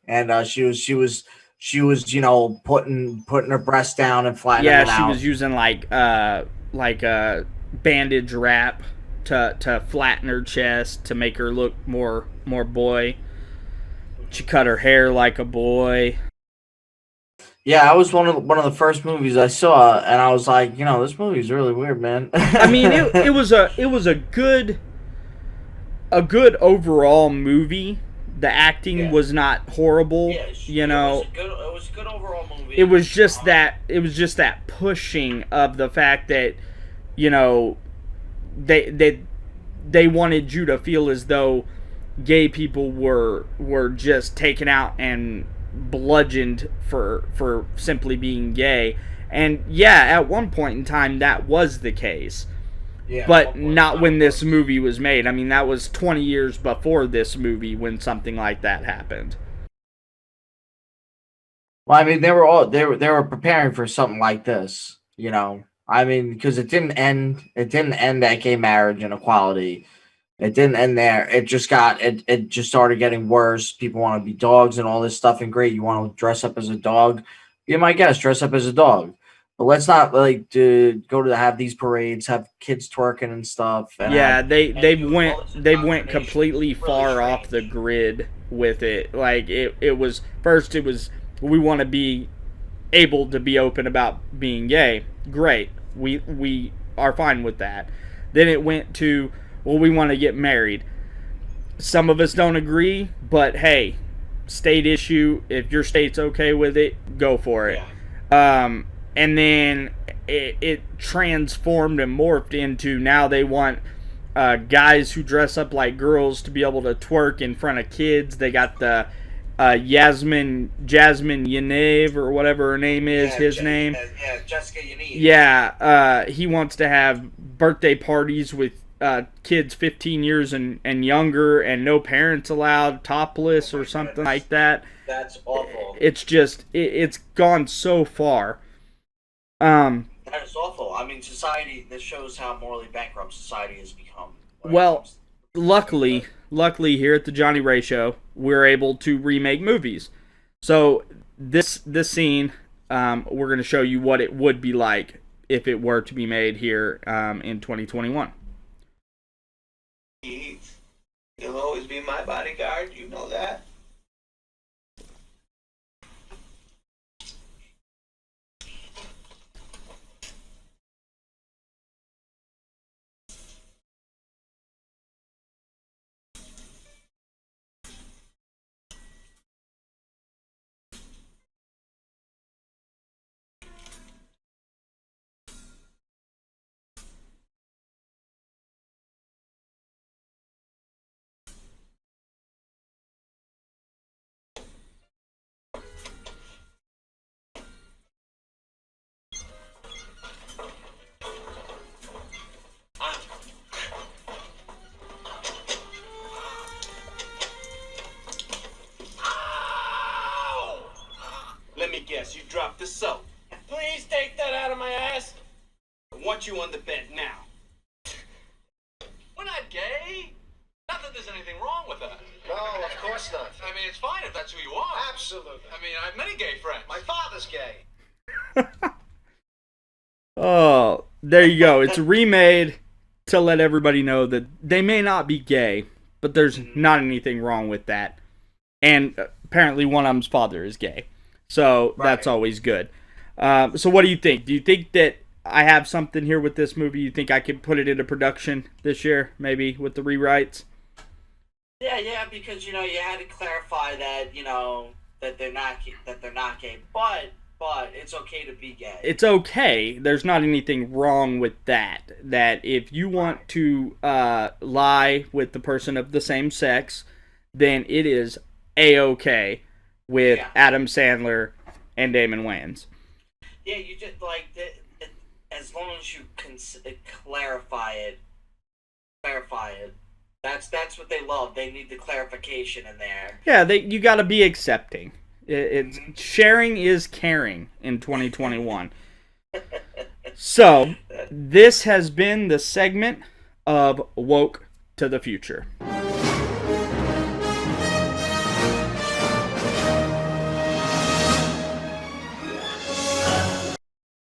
Speaker 5: and she was putting her breast down and flattening it out.
Speaker 4: Yeah, she was using like a bandage wrap to flatten her chest to make her look more boy. She cut her hair like a boy.
Speaker 5: Yeah, that was one of the first movies I saw, and I was like, this movie's really weird, man.
Speaker 4: I mean, it was a good overall movie. The acting was not horrible,
Speaker 5: It was a good overall movie.
Speaker 4: It was just that pushing of the fact that they wanted you to feel as though gay people were just taken out and bludgeoned for simply being gay. And yeah, at one point in time that was the case.
Speaker 5: Yeah,
Speaker 4: but not when this movie was made. I mean, that was 20 years before this movie when something like that happened.
Speaker 5: Well, I mean, they were preparing for something like this, I mean, because it didn't end at gay marriage and equality. It didn't end there. It just started getting worse. People want to be dogs and all this stuff. And great, you want to dress up as a dog? Be my guest, dress up as a dog. But let's not go to have these parades, have kids twerking and stuff. And
Speaker 4: yeah, they went completely far off the grid with it. Like it was we want to be able to be open about being gay. Great, we are fine with that. Then it went to, well, we want to get married. Some of us don't agree, but hey, state issue. If your state's okay with it, go for it. Yeah. And then it transformed and morphed into, now they want guys who dress up like girls to be able to twerk in front of kids. They got the Jasmine Yaniv, or whatever her name is, name.
Speaker 5: Yeah, Jessica Yaniv.
Speaker 4: Yeah, he wants to have birthday parties with kids 15 years and younger, and no parents allowed, topless or something like that.
Speaker 5: That's awful.
Speaker 4: It's just, it's gone so far.
Speaker 5: That is awful. I mean, society, this shows how morally bankrupt society has become.
Speaker 4: Well, luckily here at the Johnny Ray Show, we're able to remake movies. So this scene, we're going to show you what it would be like if it were to be made here in 2021.
Speaker 10: You'll always be my bodyguard, you know that. Yes, you dropped the soap.
Speaker 12: Please take that out of my ass.
Speaker 10: I want you on the bed now. We're not gay. Not that there's anything wrong with that.
Speaker 12: No, of course not.
Speaker 10: I mean, it's fine if that's who you are.
Speaker 12: Absolutely.
Speaker 10: I mean, I have many gay friends.
Speaker 12: My father's gay.
Speaker 4: Oh, there you go. It's remade to let everybody know that they may not be gay, but there's not anything wrong with that. And apparently one of them's father is gay. So that's always good. So what do you think? Do you think that I have something here with this movie? You think I could put it into production this year, maybe, with the rewrites?
Speaker 5: Yeah, because you had to clarify that that they're not gay, but it's okay to be gay.
Speaker 4: It's okay. There's not anything wrong with that. That if you want to lie with the person of the same sex, then it is A-okay with Adam Sandler and Damon Wayans.
Speaker 5: Yeah, you just as long as you can clarify it. That's what they love. They need the clarification in there.
Speaker 4: Yeah, you got to be accepting. It's sharing is caring in 2021. So, this has been the segment of Woke to the Future.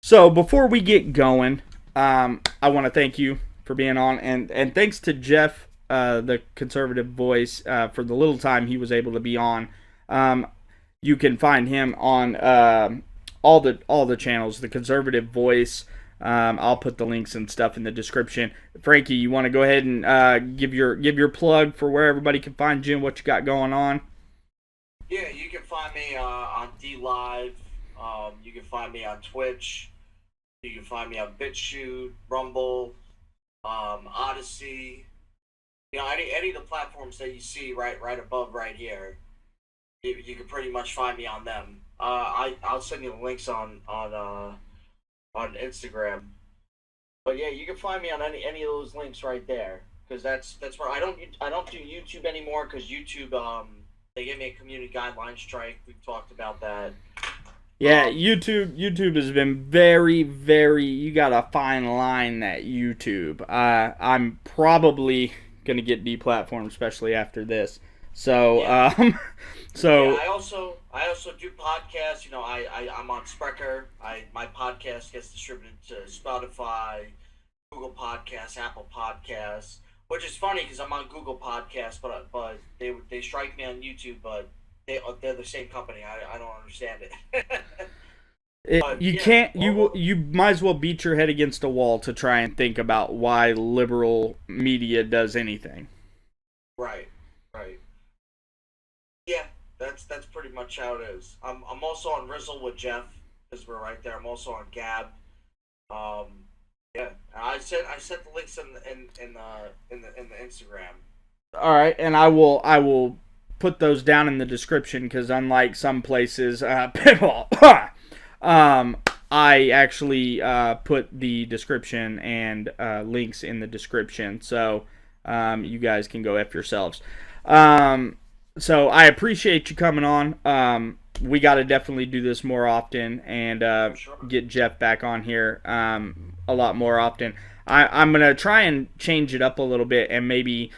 Speaker 4: So, before we get going, I want to thank you for being on, and thanks to Jeff, the conservative voice, for the little time he was able to be on. You can find him on all the channels, the conservative voice. I'll put the links and stuff in the description. Frankie, you want to go ahead and give your plug for where everybody can find you and what you got going on?
Speaker 5: Yeah, you can find me on DLive. You can find me on Twitch. You can find me on BitChute, Rumble, Odyssey. Any of the platforms that you see right above right here. You can pretty much find me on them. I'll send you the links on Instagram. But yeah, you can find me on any of those links right there, because that's where I don't do YouTube anymore, because YouTube they gave me a community guideline strike. We've talked about that.
Speaker 4: Yeah, YouTube has been very, very. You got a fine line that YouTube. I'm probably gonna get deplatformed, especially after this. So, so
Speaker 5: yeah, I also do podcasts. I'm on Spreaker. My podcast gets distributed to Spotify, Google Podcasts, Apple Podcasts, which is funny because I'm on Google Podcasts, but they strike me on YouTube, but they're the same company. I don't understand it.
Speaker 4: You might as well beat your head against a wall to try and think about why liberal media does anything.
Speaker 5: Right. Yeah, that's pretty much how it is. I'm also on Rizzle with Jeff, because we're right there. I'm also on Gab. Yeah, I sent the links in the Instagram.
Speaker 4: All right, and I will put those down in the description, because unlike some places, I actually put the description and links in the description, so you guys can go F yourselves. So I appreciate you coming on. We got to definitely do this more often, and get Jeff back on here a lot more often. I'm gonna try and change it up a little bit, and maybe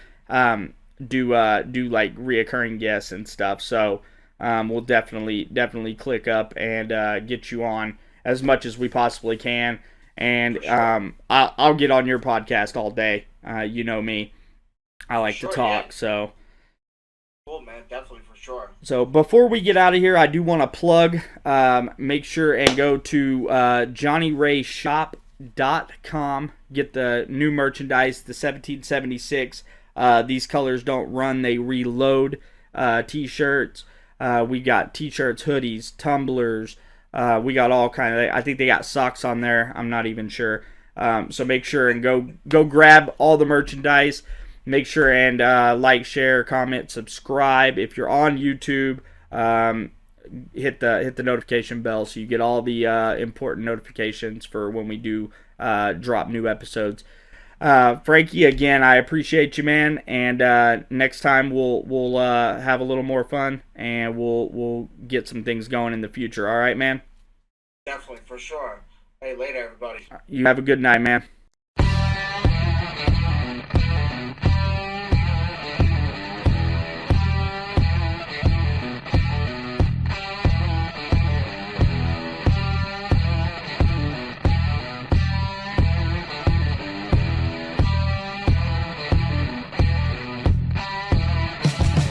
Speaker 4: do like reoccurring guests and stuff. So we'll definitely click up and get you on as much as we possibly can. And I'll get on your podcast all day. You know me, I like to talk.
Speaker 5: Yeah.
Speaker 4: So.
Speaker 5: Cool, man. Definitely, for sure.
Speaker 4: So before we get out of here, I do want to plug, make sure and go to JohnnyRayShop.com. Get the new merchandise, the 1776. These colors don't run, they reload. T-shirts. We got T-shirts, hoodies, tumblers. We got all kind of, I think they got socks on there. I'm not even sure. So make sure and go grab all the merchandise. Make sure and like, share, comment, subscribe. If you're on YouTube, hit the notification bell so you get all the important notifications for when we do drop new episodes. Frankie, again, I appreciate you, man. And next time we'll have a little more fun, and we'll get some things going in the future. All right, man.
Speaker 12: Definitely, for sure. Hey, later, everybody.
Speaker 4: You have a good night, man.